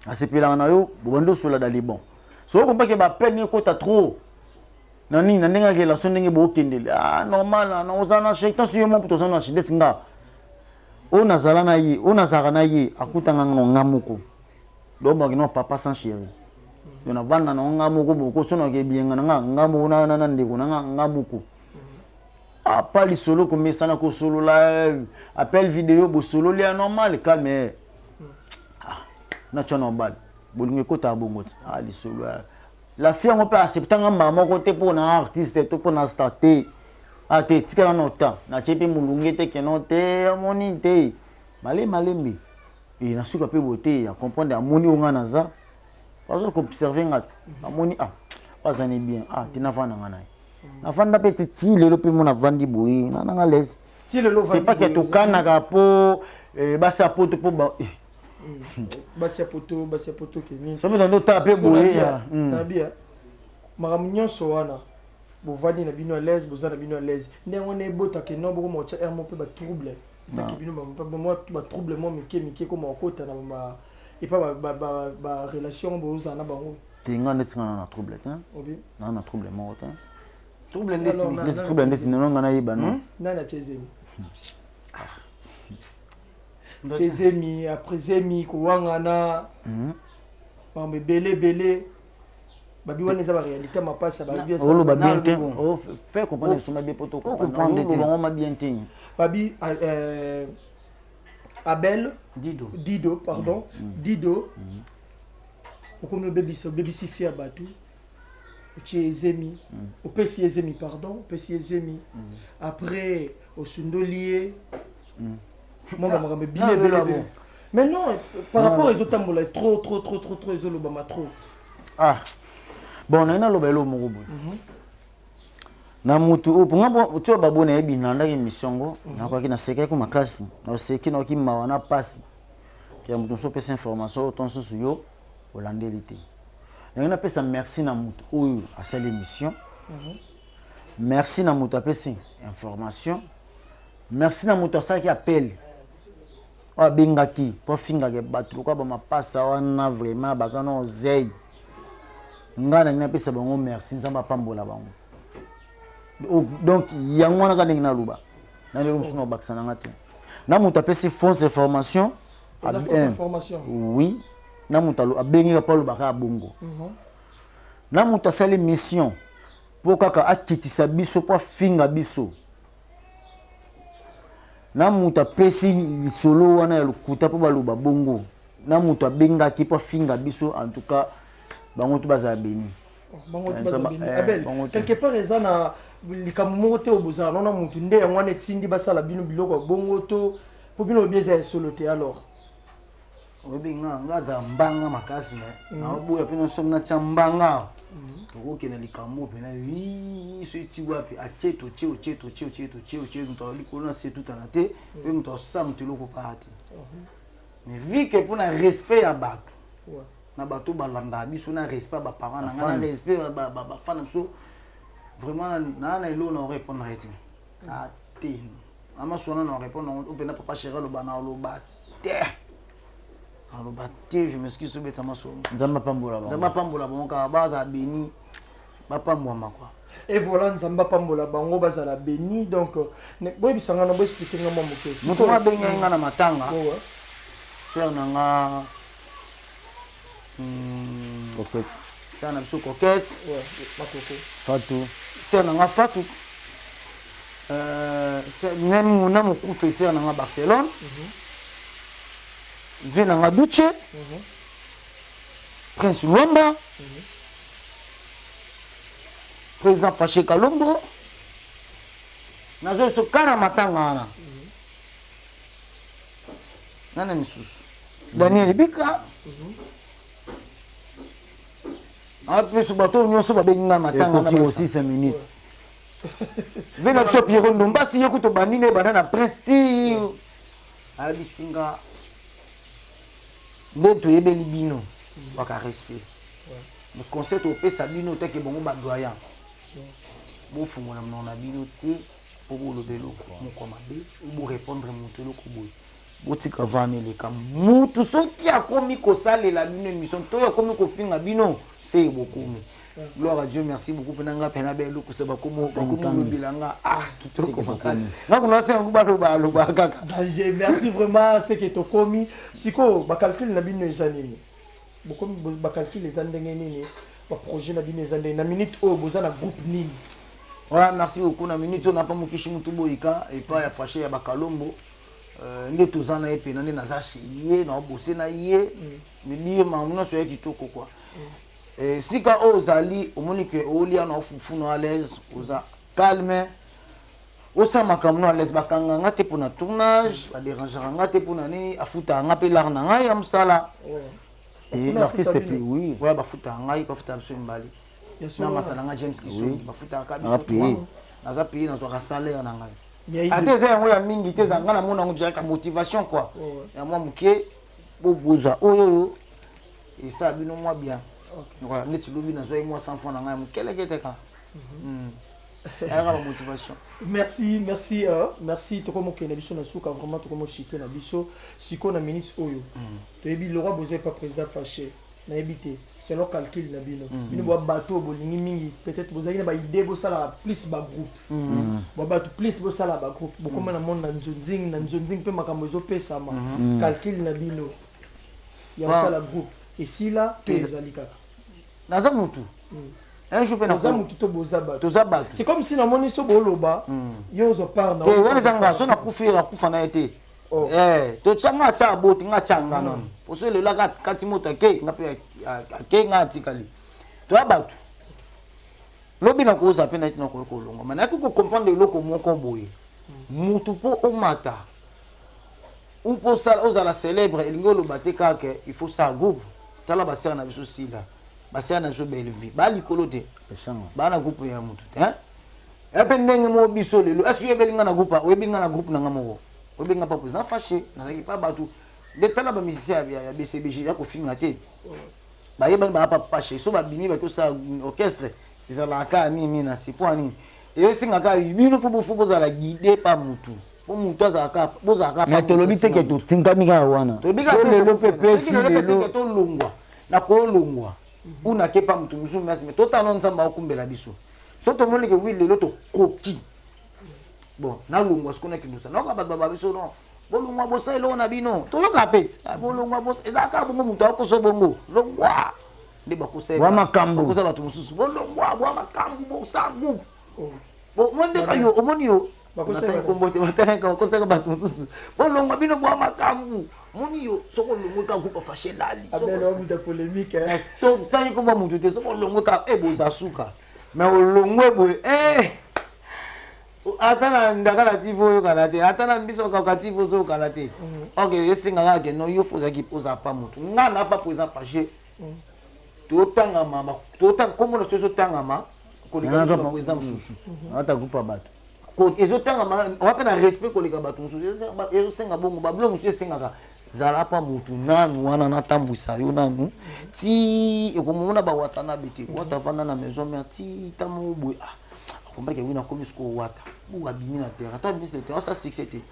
a c'est pelaka na yo bondo sur la dali bon so ko pas que ba peine ko ta trop nani na ndenge relation ndenge bo kendele ah normal na ozana shaitan si yo mon pour ozana shi desinga ona zala na ye ona zara na ye akutanga ngamuko do ba no papa sans chéri to na vanda na nga moko boko sono ke bienga nga moko na ndeko nga moko pas les solo comme ça na ko solo la appel vidéo bo solo li normal calme na chano bad bolinge ko ta bongo les solo la fille on peut accepter nga maman côté pour na artiste to pour na starter te tika na temps na chepe mulunge te ke no te amoni te malembi et na suka pe beauté ya comprendre amoni nga na za parce que observer ngat amoni pas ani bien tina fana nga na na fanda petit lelo pe mona vandi boyi na nga l'aise c'est pas que to kana po basa poto po ba basa poto ke ni so me ndo taper boyi na bien maramnyoso wana bo vandi na bino à l'aise boza na bino à l'aise ndengo ne bota ke no boko mo cha mo pe ba trouble ki bino ba trouble mo mike ko mo kota na ba et pas ba relation boza na bango tinga netinga na trouble hein obi na trouble mo ta trouble ndeti trouble ndeti non ngana yiba non na chezemi chezemi après zemi ko wangana mambe belé babi wana za ba réalité ma passe ba bien ça o lo ba bien te o fait comprendre sur ma bien poto ko comprendre te on ma bien te babi Abel Dido pardon Dido okomi bebisi fia batu Zemi, au PC Zemi, pardon, PC Zemi. Après, au Sundolier. Moi, je me bien. Mais non, par rapport aux autres, trop, ils ont le trop. Bon, on a un lobelo mon na mutu pour moi tu vas bonne et bien dans émission na quoi qui na seka ko makasi na seki na ki mawana pasi qui a mutu so pesa information ton so yo holandélité. On appelle ça merci na mutu oyo à cette émission. Merci na mutu apesi information. Merci na mutu ça qui appelle. Wa bengaki pour finga ke batu ko ba mapasa wana vraiment bazana ozei. Ngana na pesa bango merci nzamba pambola bango. Donc yango na ka na luba. Na le musu no baksana ngati. Na mutu apesi fausse information. Oui. Na mutalo abengi ka palo baka bongo na muta sale mission po kaka akitisa biso po finga biso na muta pesi solo wana ya lukuta po baloba bongo na muta abenga ki po finga biso en tout cas bango to baza beni Abel quelque part ezana likamumo te oboza na mutu nde yango na tindi basala bino biloko bongo to po bino bieza solo te alors obi nga za mbanga makasi na obuya pe no somna chambanga to ke na likamo pe na so iti wapi acheto cheo to likona c'est tout en até pe mto sam te loko parti mais vu que pour na respect ya bato na bato balanda biso na respect ba parents na nga na respect ba fana so vraiment na elo na répondre été té ama sona na répondre on peut na papa chéri lo bana lo ba alors je m'excuse sur bêtement so nzamba pambola bon ka baza béni ba pambwa makwa et voilà nzamba pambola bango bazala béni donc boy bisanga na boy expliquer ngama mokesi muto ma benga nga na matanga ser na nga coquette ser na biso coquette makoko Fatou ser na nga Fatou même na moku fait ser na nga Barcelone Vena nga Duce, Prince Luamba, Président Faché Kalombo, nazo so kana matanga ana. Nana misusu. Daniel Bika. Après ce bateau nyonso ba benga matanga na aussi 5 minutes. Vena so Pierre Ndomba si yokuto banine banana Prince ti. Ali singa d'autres ebeli bino baka respect le concept au pe sabino te ke bongo ba doyan bo fungo na nona bino te po bo lobelo moko mabe bo répondre mutelo ko boy bo tika vane le kam mutu soki akomi ko salela bino émission to akomi ko finga bino c'est beaucoup gloire à Dieu merci beaucoup penanga pena belo ko seba ko mo bilanga kitoko makasi na kuna se nguba lo ba kaka merci vraiment c'est que to komi siko ba calcul na bino ezanini beaucoup ba calcul les andenge nini ba projet na bino ezande na minute o boza na groupe nini. Ouais, merci beaucoup. Na minute on n'a pas mokishi mutuboika et pas ya fâché ya bakalombo. Nde tozana epe na naza chier na bosser na yé me dire mamuna so kitoko quoi. Sika ozali omoni ke olia na fufu na à l'aise oza calme. Osa makamno à l'aise bakanga ngate pour na tournage, ba déranger ngate pour na ni afuta ngape lar na ngai amsala. Et l'artiste est plus oui. Ouais, bafuta ngai bafuta biso mbali. Na masala nga James Kisongi bafuta ka biso. Naza payer na zo salaire na ngai. Ate za yango ya mingi te za ngana mona ngo ka motivation quoi. Ya moi muke boboza oyo et ça bino moi bien. Voilà, net lobi na zo moi sans fond na ngai mukele keteka. La motivation. Merci, Toko Mokena biso na souka vraiment Toko Moshike na biso siko na minutes oyo. To yebi le roi bozé pas président fâché. Na ebité, c'est leur calcul na bino. Bino bo bateau bo lingi mingi, peut-être bozaki na ba idée bo sala plus ba groupe. Bo bateau plus bo sala ba groupe. Bo comme na monde na nzonzing pe makambo zo pesa ma. Calcul na bino. Ya sala groupe. Et si là, tu es alika. Naza mutu. Un jour c'est comme si na moni so boloba yo zo parna te wona zanga so na kufira kufa na ete to tsanga tsa boti nga tsanga non poso le la kati moto ke ngape ke nga tikali to abatu lobi na ko za pe na ko longa mana ko comprendre loko moko boye mutu po o mata ou po ça ozala célèbre elingolo bateka ke il faut ça groupe tala basera na biso sila basera na biso belle vie ba likolo te ba na groupe ya mutu te e pe ndenge mo biso lelo asu yebelinga na groupe o yebelinga na groupe na ngamo o yebelinga pa président fâché na pas batu de tala ba musicien ya BCBG ya ko finga te ba yeba ba pa fâché so ba bimi ba to sa orchestre izala ka nini na sipwani e singa ka bino fubo za la guider pa mutu po mutu azaka bozaka mais to lobi te ke to tingami ka wana to lelo pepe si lelo to longwa na ko longwa una kepa mutu musu merci mais tota non nzamba okumbela biso so to moni ke wi lelo to kokti bon na longwa sikona kinusa na ka baba biso non bolongwa bosa elo na bino to yoka pet bolongwa bosa ezaka bongo mutu akoso bongo longwa de bakose wa makambu bakose batu mususu bolongwa wa makambu bosa bu bo monde kayo omoni yo bakose kombote bataka bakose batu mususu bolongwa bino wa makambu moni yo soko longwe ka kupa fashe lali soko abelo mu de polémique to tani ko ba mutu te soko longwe ka boza suka mais longwe bo atana ndakala tivo yo kanate atana mbiso ka tivo zo kanate okay yesinga ngake no yo foza ki poza pa mutu ngana pa poza fashe to tanga mama to tanga komo no so tanga ma ko lika so poza mususu ata kupa batu ko ezo tanga ma on appelle un respect ko lika batu mususu ezo senga bongo ba blo mususu senga ka zala pa mutu nanu wana na tambwisa yo nanu ti ekomona ba watana bete wata vana na maison mais ti tamu bwe combat que wina comme ce wata bu abimi na terre attends mais c'était ça c'était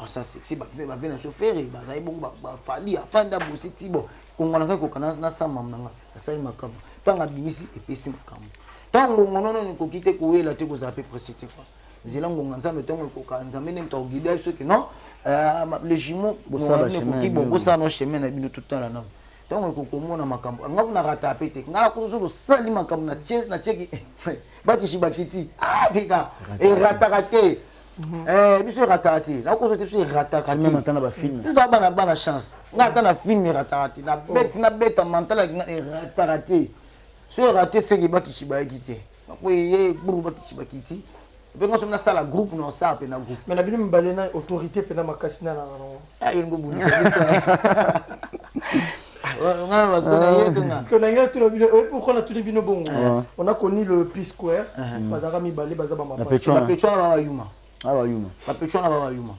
ça c'est ba vena chauffeur ba zai bongo ba fali afanda bosi tibo ngona ko kana na sama mnanga asai makamba tanga bimisi epesi makamba tango ngono ni ko kite ko wela te ko za pe précité quoi zilango nganza metongo ko kanza mene mto guider ceux qui non le jumeau bon ça no chemin na bino tout temps là non donc ko komona makambo ngakuna rata pete ngala kuzo sali makambo na cheki bakishi bakiti tika e rata kate biso rata kate na ko te biso rata kate même entendre ba film tu dois bana chance ngata na film rata kate na beta mental rata kate so rata c'est bakishi bakiti ko ye buru bakishi bakiti bengo somna sala groupe no sa pe na groupe mais na bino mbalena autorité pe na makasina na ah yengo bunisa parce qu'on a tout le bino pourquoi on a tout le bino bon on a connu le P-Square bazara mi balé bazaba ma la petchona ba yuma la petchona ba yuma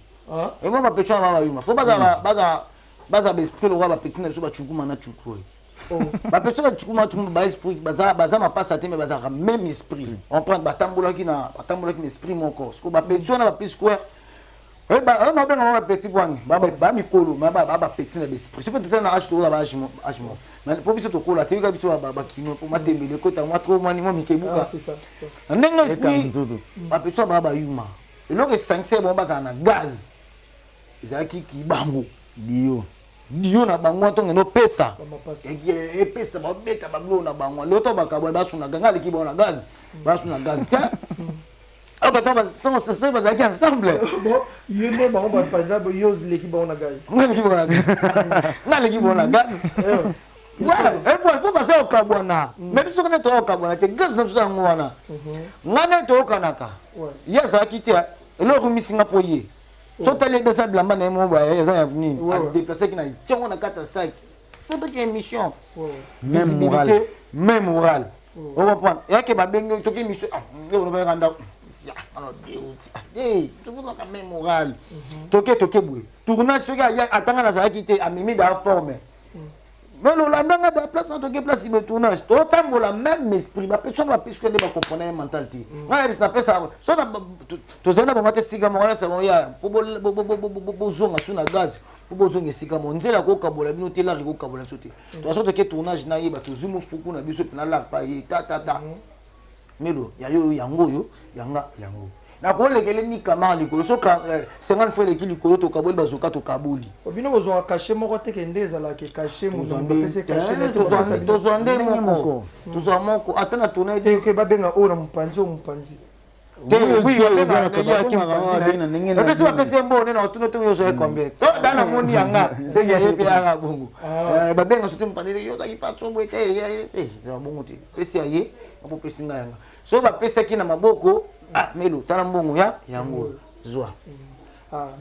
et moi ma petchona ba yuma faut baza esprit le roi ba petit na so ba chukuma na chukoi ba petchona chukuma ba esprit baza ma passe à te mais baza même esprit on prend batambola ki esprit mon corps parce que ba petchona ba P-Square on a bien un petit point baba mikolo baba petit na l'esprit c'est pas tout na acheter là agimo mais pour biso to kola te ka biso baba kino pour matembele ko ta moi trop mani mo mikebuka c'est ça ndenge esprit ba petit baba yuma et donc 5 c'est bon baza na gaz ezaki ki bango dio yo na bango to ngeno pesa Bamapasa. e pesa ba beta ba glo na bango loto ba kabwa ba suna ganga liki ba na gaz ba suna gaz ka alors que ça se passe ensemble Bon, yéme bango ba panza bo yose l'équipe on a gaz. ngale ki bona gaz ouais et pour passer au kabwana mais biso kana to kabwana te gaz na biso ngwana ngana to kanaka ya za kiti eloko misinga poye so tali de ça blamba na mo ba ya za ni a déplacer ki na tchango na kata sac so to ki émission même moral on va prendre ya ke ba bengo to ki émission ah on va rendre alors tu vois quand même moral toke boue tournage soki atanga na za kiti a mimi da forme mais le landanga de place en toke place le tournage to tambola même esprit ba personne va plus que de comprendre mentalité na bis na pesa so na to zena ba mate siga mo sa mo ya bo zonga suna gaz bo zonga siga mo nzela ko kabola bino tela ko kabola sote to so toke tournage na yeba to zumo fuku na biso pena la pa yi ta melo ya yo yango yanga na ko lekele ni kama likolo so ka 50 fois lekili likolo to kaboli bazoka to kaboli obino bozo cacher moko te kende ezala ke cacher mo zonga pese cacher na to zonde moko atana tourner te ke babenga o na mpanzi oui pese ba pese mbone na otuno to yo zo combien to dana moni yanga se ya yepe yanga bongo babenga sote mpandele yo taki patso boete za bongo te pese ya ye apo pese nga yanga so ba pese ki na maboko melo tala mbongo yango zwa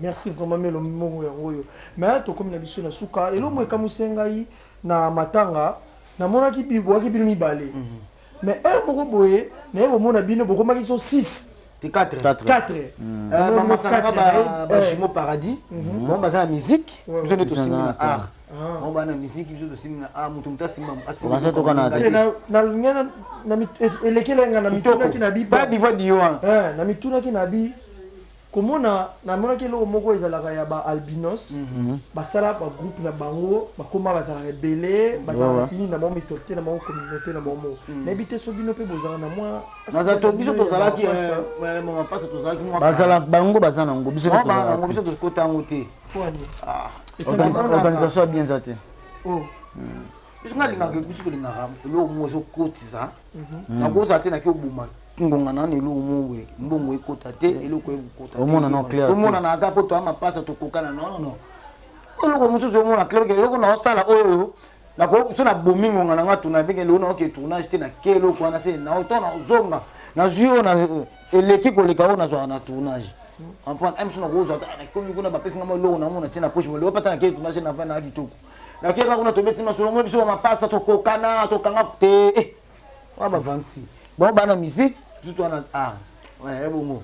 merci vraiment melo mbongo yango yo mais to comme na biso na suka elo mo ekamusenga yi na matanga na mona ki bibo ki bino mibale mais moko boye na yo mona bino boko maki so 6 4 4 Chimo Paradis bon baza musique biso ne to simina art on bana musique biso to simina art mutu mutasimba asimba to kana na ngena na elekelenga na mituna ki na bi ba diva diwa na mituna ki na bi komona na mona ki lo moko ezalaka ya ba albinos basala ba groupe na bango bakoma bazala rebelle bazala ni na mo mitote na mo communauté na mo na bité so bino pe bozala na moi na za to biso to zala ki mo pasa to zala ki mo bazala bango bazana ngo biso to zala ngo biso to kota ngote organisation bien zate biso ngalinga biso to linga lo mo zo kotiza na ko zate na ki obuma ngonga na nelo mwe mbongo ekota te eloko ekota omona no clair omona na ata poto ama pasa to kokana non eloko mususu omona clair ke eloko na osala oyo na ko so na bomingo ngana ngatu na benge lona oke tournage te na kelo ko na se na oto na zonga na zio na eleki ko leka ona zo na tournage en point am so na go zo na komi kuna ba pesa ngamo lo na mona te na poche mo lo pata na ke tournage na fa na kitoko na ke ka kuna to beti masolo mo biso ma pasa to kokana to kanga te wa ba 26 bon ba na musique tout en art ouais bon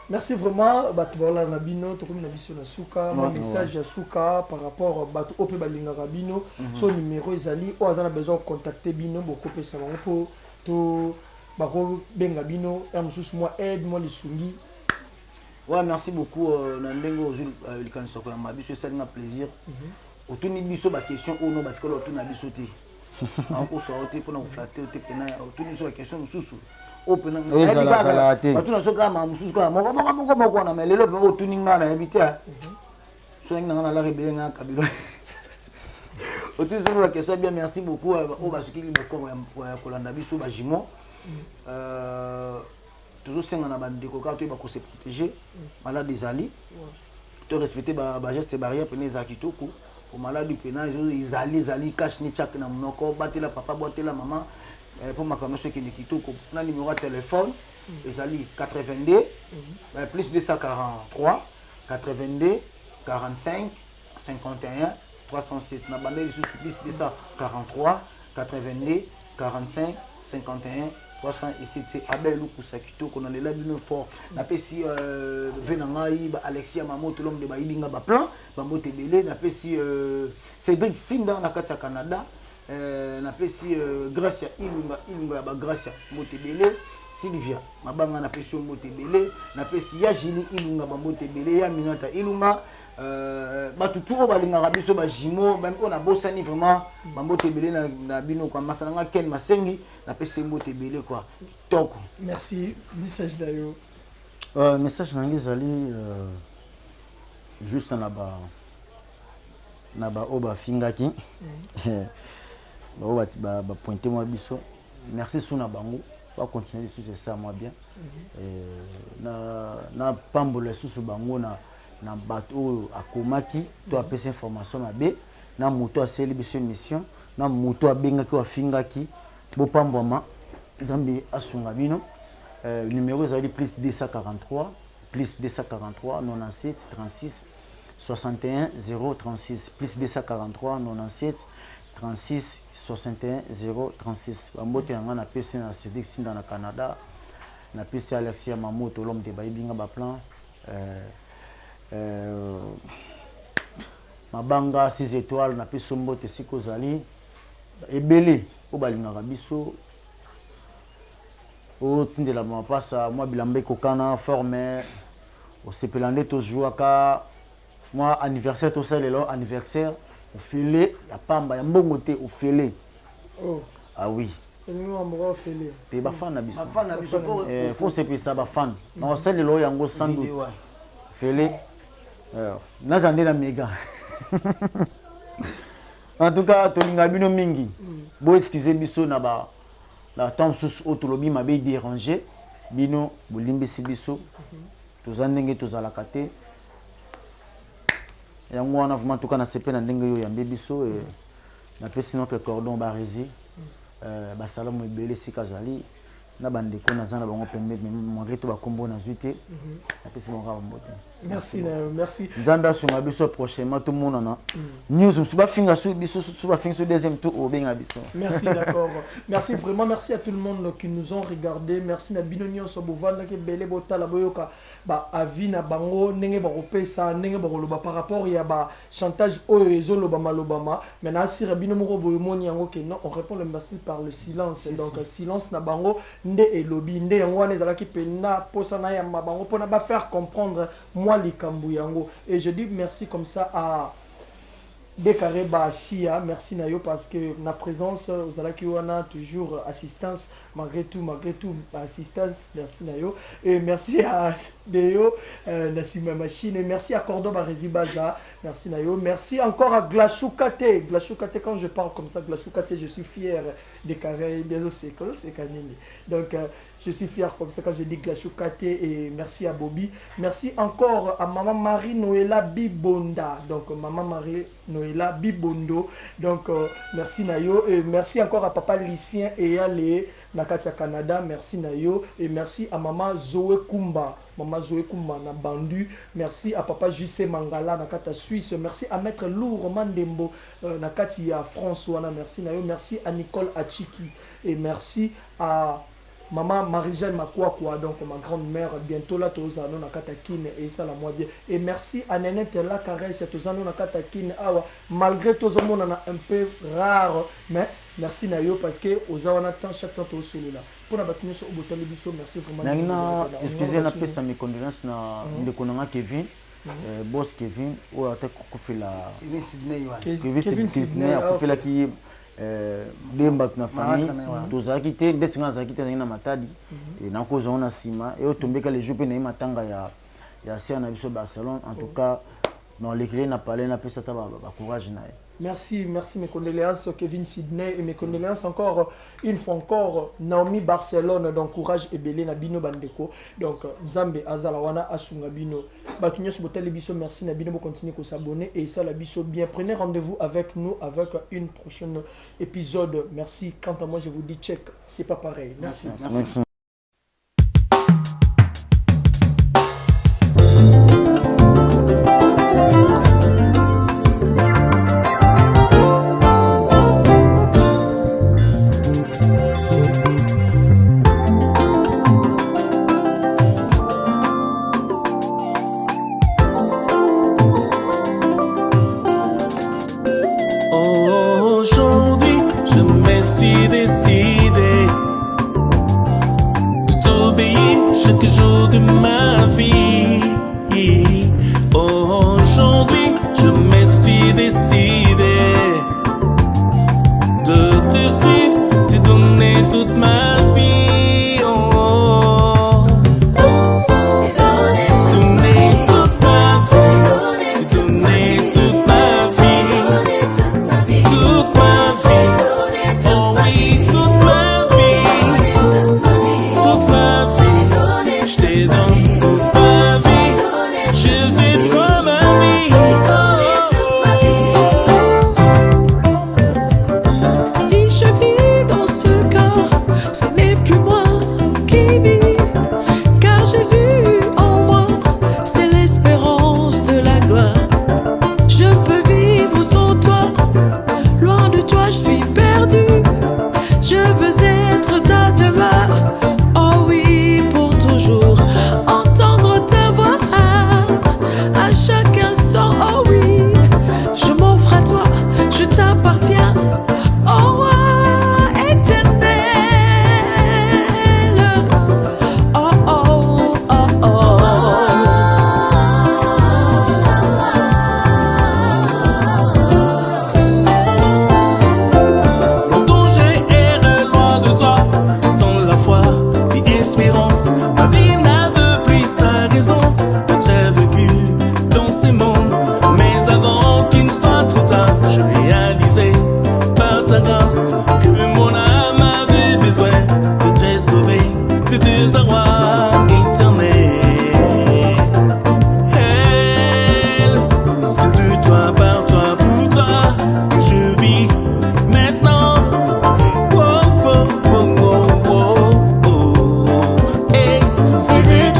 merci vraiment batu bala na bino to comme na biso na suka mon message ya suka par rapport batu ope balinga bino son numéro ezali o azana besoin contacter bino boko pesa bango po to bako benga bino ya mususu moi aide moi les sungi ouais merci beaucoup na ndengo ozul likanisa ko ma biso c'est un plaisir otuni biso ba question o no ba tikolo otuna biso te ako so ote pona flatter ote pena otuni so ba question mususu open na batuna soka ma mususu ka moko na melelo pe otuninga na ebita so ngina na la rebelenga kabilo otuzo la question bien merci beaucoup o basukili bako ya kolanda biso ba jimo toujours senga na bandeko ka to ba ko se protéger malade des ali to respecter ba geste barrière pene za kitoko pour malade pena izali cache ni chak na mnoko batela papa batela maman pour ma commission qui est kitoko na numéro de téléphone ezali 82 plus 243 82 45 51 306 na bande plus 243 82 45 51 307 c'est Abel Lukusa kitoko na lela bino fort na pesi venangai ba Alexia Mamoto l'homme de baidinga ba plan ba mbote belé na pesi Cédric Sinda na kata Canada na pesi Gracia ilunga ba Gracia motebele Sylvia mabanga na pesi motebele na pesi ya Jili ilunga ba motebele ya Minata ilunga batutu o balinga biso ba jimo même on a bosani vraiment ba motebele na bino kwa masanga Ken Masengi na pesi motebele quoi toko merci message d'ayo message nangi zali juste na ba na ba oba fingaki ba oba ba pointer moi biso merci suna bango va continuer sur ça moi bien na pambola susu bango na bato akomaki to apesa information mabe na moto aseli biso mission na moto abengaki wa fingaki bo pamboma Zambi asunga bino numéro ezali plus 243 97 36 61 036 plus 243 97 36 61 036 bambote yanga na PC na Cédric Sinda na Canada na PC Alexia Mamoto l'homme de Baibinga ba plan mabanga 6 étoiles na PC mbote siko zali ebele o balingaka biso o tindela mapasa moi bilambe kokana forme au sepelande to jouaka moi anniversaire to ça lelo anniversaire au félé la pamba ya mbongo te au félé oh ah oui nous on félé te ba fan na biso faut se pesa ba fan na ça lelo yango sandu félé na zande na mega en tout cas to linga bino mingi bo excusez biso na ba la tombe sous autolobi m'a bien dérangé bino bolimbi sibiso toza ndenge tozala kate yango wana vraiment tout kana sepe na ndenge yo yambe biso et na pesi notre cordon barezi ba salamu ebele sikazali na bande ko na zana bango pembe malgré tout ba kombo na zuite na pesi mon raba mbote merci merci nzanda sunga biso prochainement tout le monde na news suba finga su biso suba finga su deuxième tour au benga biso merci d'accord merci vraiment merci à tout le monde qui nous ont regardé merci na binonio so bovanda ke bele botala boyoka ba avis na bango ndenge ba kopesa ndenge ba koloba par rapport ya ba chantage oyo ezoloba malobama mais na sira bino moko boyomoni yango ke non on répond le merci par le silence donc silence na bango nde elobi nde yango wana ezalaki pena posa na ya mabango pona ba faire comprendre moi likambu yango et je dis merci comme ça à Décaré Bachia, merci Nayo parce que na présence aux Alakiwana toujours assistance malgré tout assistance merci Nayo et merci à Deo Nassima Machine et merci à Cordoba Rezibaza merci Nayo merci encore à Glashukate quand je parle comme ça Glashukate je suis fier Décaré bien c'est Kanini donc je suis fier comme ça quand je dis Glashukate et merci à Bobby. Merci encore à Maman Marie Noëlla Bibonda. Donc Maman Marie Noëlla Bibondo. Donc merci Nayo. Et merci encore à Papa Lucien et à les Nakatia Canada. Merci Nayo. Et merci à Maman Zoé Kumba. Maman Zoé Kumba na Bandu. Merci à Papa Jissé Mangala Nakata Suisse. Merci à Maître Lourd Mandembo Nakatia François. Merci Nayo. Merci à Nicole Achiki. Et merci à Maman Marie-Jeanne Makwakwa, donc ma grande-mère, bientôt là, Tozano Nakatakine, et ça la moi bien. Et merci à Nenette La Caresse, Tozano Nakatakine, malgré tout ça, on a un peu rare, mais merci Nayo parce que aux Awanatan, chaque temps, tu es sous là. Pour la bâtiment sur Obotan Bisso, merci vraiment. Excusez-moi, je pèse mes condoléances à Kevin. Boss Kevin, ou à la Kevin Sydney, à fait la qui bembak na famille tozaki te ndesinga zaki te na matadi et na ko zona sima et otombeka les jours pe na matanga ya ser na biso Barcelone en tout cas dans l'écrit na parlé na pesa ta ba courage na. Merci mes condoléances Kevin Sydney et mes condoléances encore une fois encore Naomi Barcelone donc courage et belé na bino bandeko donc Nzambe azala wana asunga bino batunyo so botali biso merci na bino bo continuer ko s'abonner et ça la biso bien prenez rendez-vous avec nous avec une prochaine épisode merci quant à moi je vous dis check c'est pas pareil merci.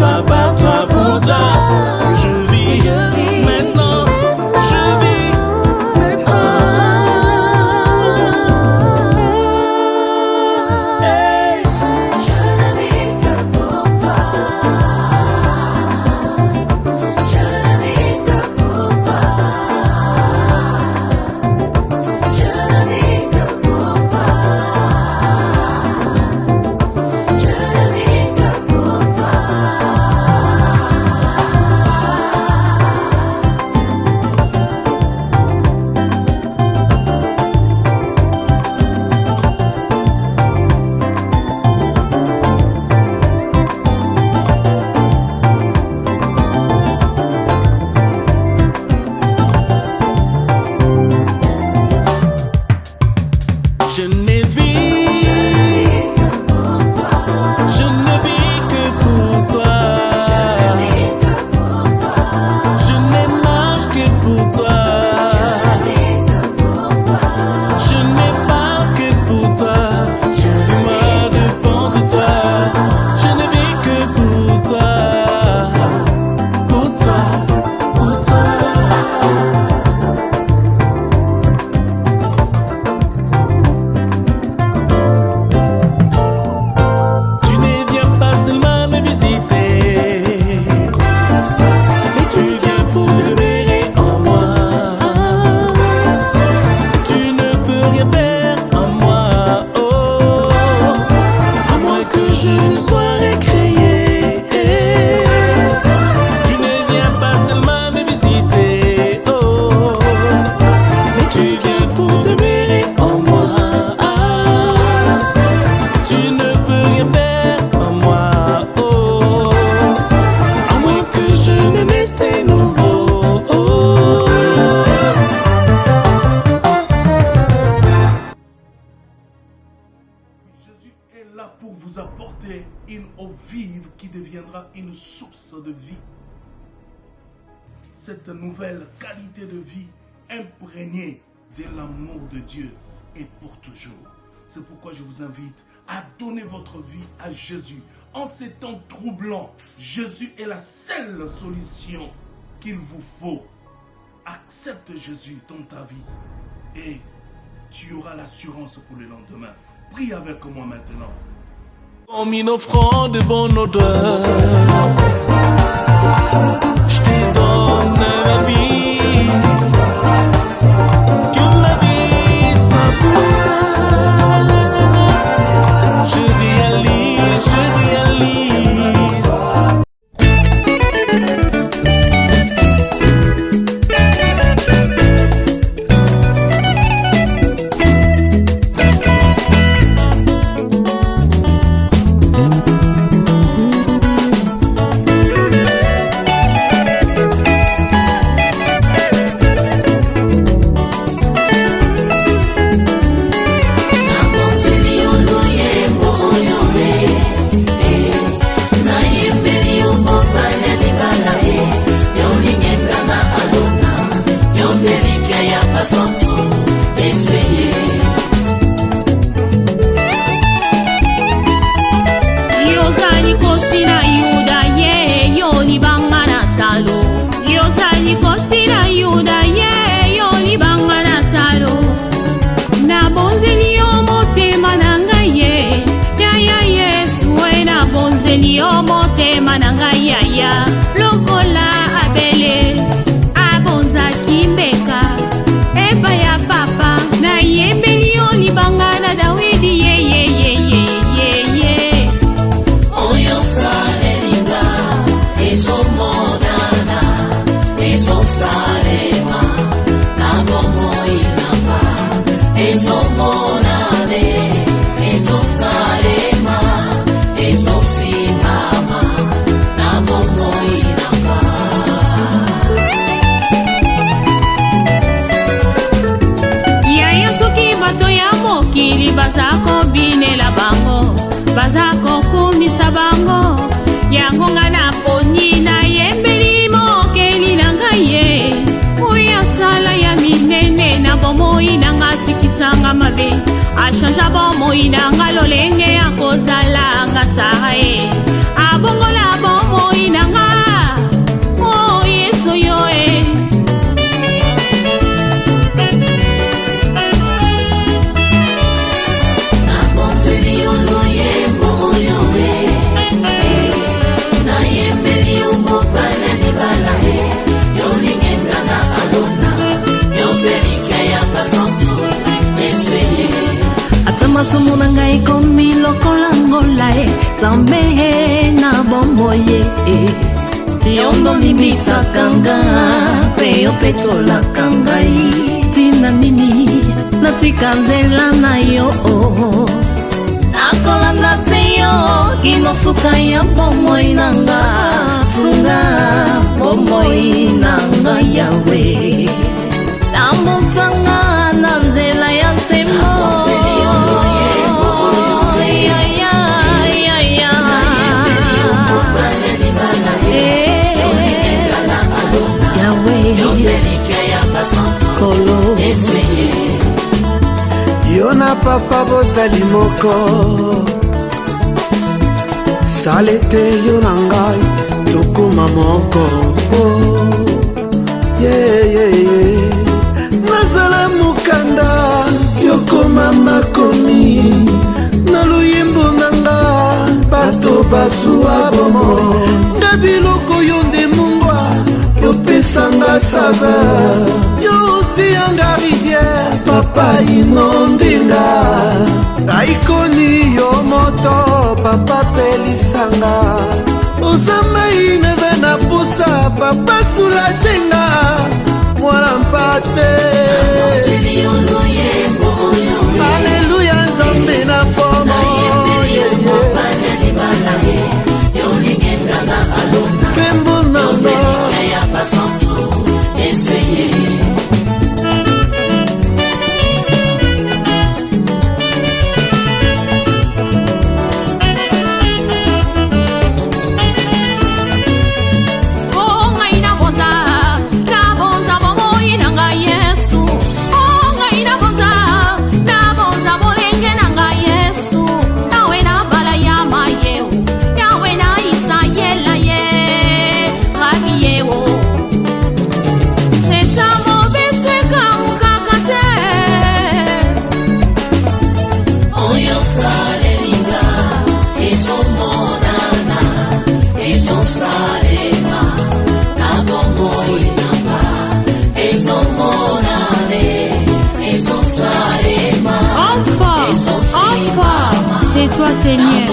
toi, par toi, pour toi. Je vis maintenant, je vis maintenant. Hey. Je ne vis que pour toi. Je ne vis que pour toi. Je ne vis que pour toi. Je ne vis que pour toi. Je ne vis, je ne vis que pour toi. Je ne marche que pour toi. Je ne parle que pour toi. Tout de moi dépend de toi. Je ne vis que pour toi. Pour toi, pour toi. Tu ne viens pas seulement me visiter, mais tu viens pour demeurer en moi. Tu ne peux rien faire en moi, oh, à moins que je ne sois récréé. Tu ne viens pas seulement me visiter, oh, mais tu viens pour demeurer en moi. Tu ne peux rien faire en moi, oh, à moins que je ne naisse de nouveau, oh. Jésus est là pour vous apporter une eau vive qui deviendra une source de vie. Cette nouvelle qualité de vie imprégnée de l'amour de Dieu est pour toujours. C'est pourquoi je vous invite à donner votre vie à Jésus. En ces temps troublants, Jésus est la seule solution qu'il vous faut. Accepte Jésus dans ta vie et tu auras l'assurance pour le lendemain. Prie avec moi maintenant. Comme une offrande de bonne odeur, je te donne ma vie. Que ma vie soit pour toi. Je réalise, je réalise. Inanga lolenge ya kozala nga sae abongola bomoi nzambe na bomoi yo ndolimbisaka nga mpe yo mpe tolaka ngai tina nini natika nzela na yo nakolanda se yo kino suka ya bomoi na nga sunga bomoi na nga yawe tambusanga na nzela ya nsembo yo na papa bozali moko sale te yo na ngai tokoma moko nazala mokanda yokoma makomi na luyembo na nga bato basuwa bomo nga biloko yo nde mungwa yopesanga saveur yo osi yanga rivière papa inondenga aikoni yo moto papa pelisanga ozamai neve na pusa papa sulajenga mwana mpate aleluya nzambe na pomo pembo nanga toi Seigneur.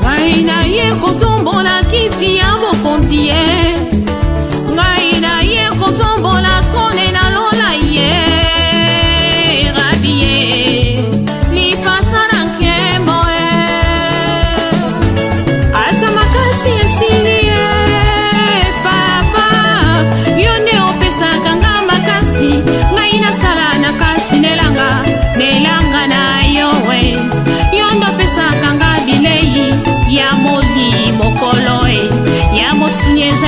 Ngai na ye kotombola kiti ya bokonzi ye ngai na ye kotombola trone na lola ye rabi ye lipasa na nkembo ye ata makasi esili ye papa yo nde opesaka nga makasi ngai nasala na kati nelanga na yo we yo nde opesaka nga bilei ya moli mokolo ya mosunyeza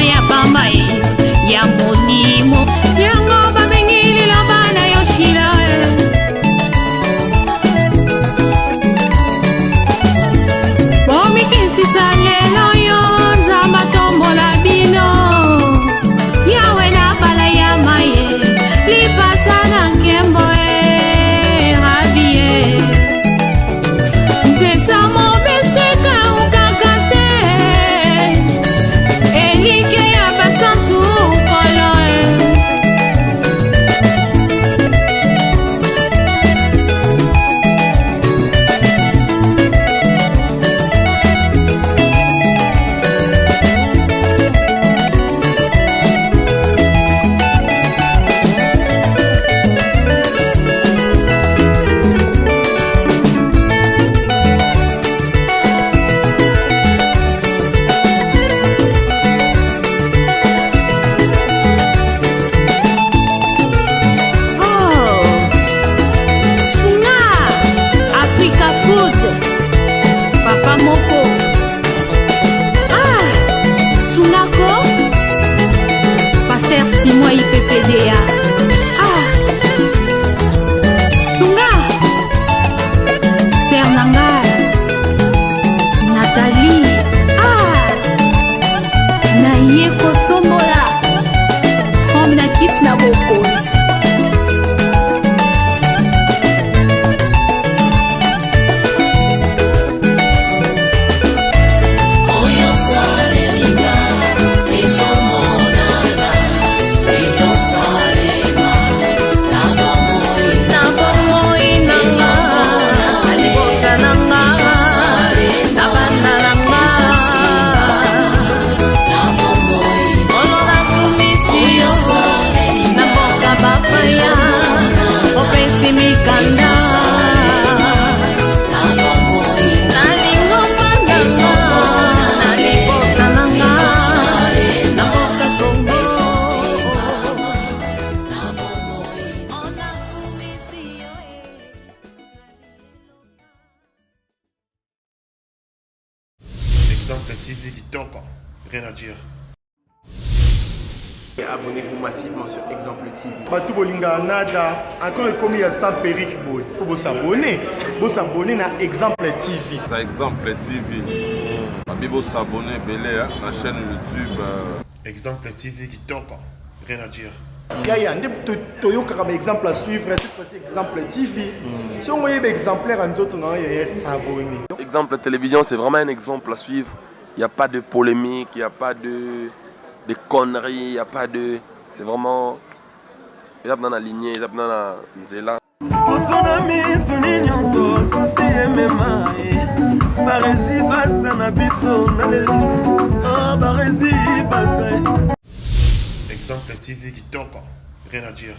Exemple TV qui toque, rien à dire. Et abonnez-vous massivement sur Exemple TV. Batou Bolinga Nada, encore commis à sans périque, il faut vous s'abonner. Vous s'abonner à Exemple TV. C'est Exemple TV. Vous s'abonner à la chaîne YouTube. Exemple TV qui toque, rien à dire. Il y a un exemple à suivre, cette fois-ci Exemple TV. Si on voit un exemplaire en autres, il y a s'abonner. Exemple télévision, c'est vraiment un exemple à suivre. Il n'y a pas de polémique, il n'y a pas de conneries, il n'y a pas de... C'est vraiment... Il y a dans la lignée, il y a dans la nzela. Exemple TV qui toque, rien à dire.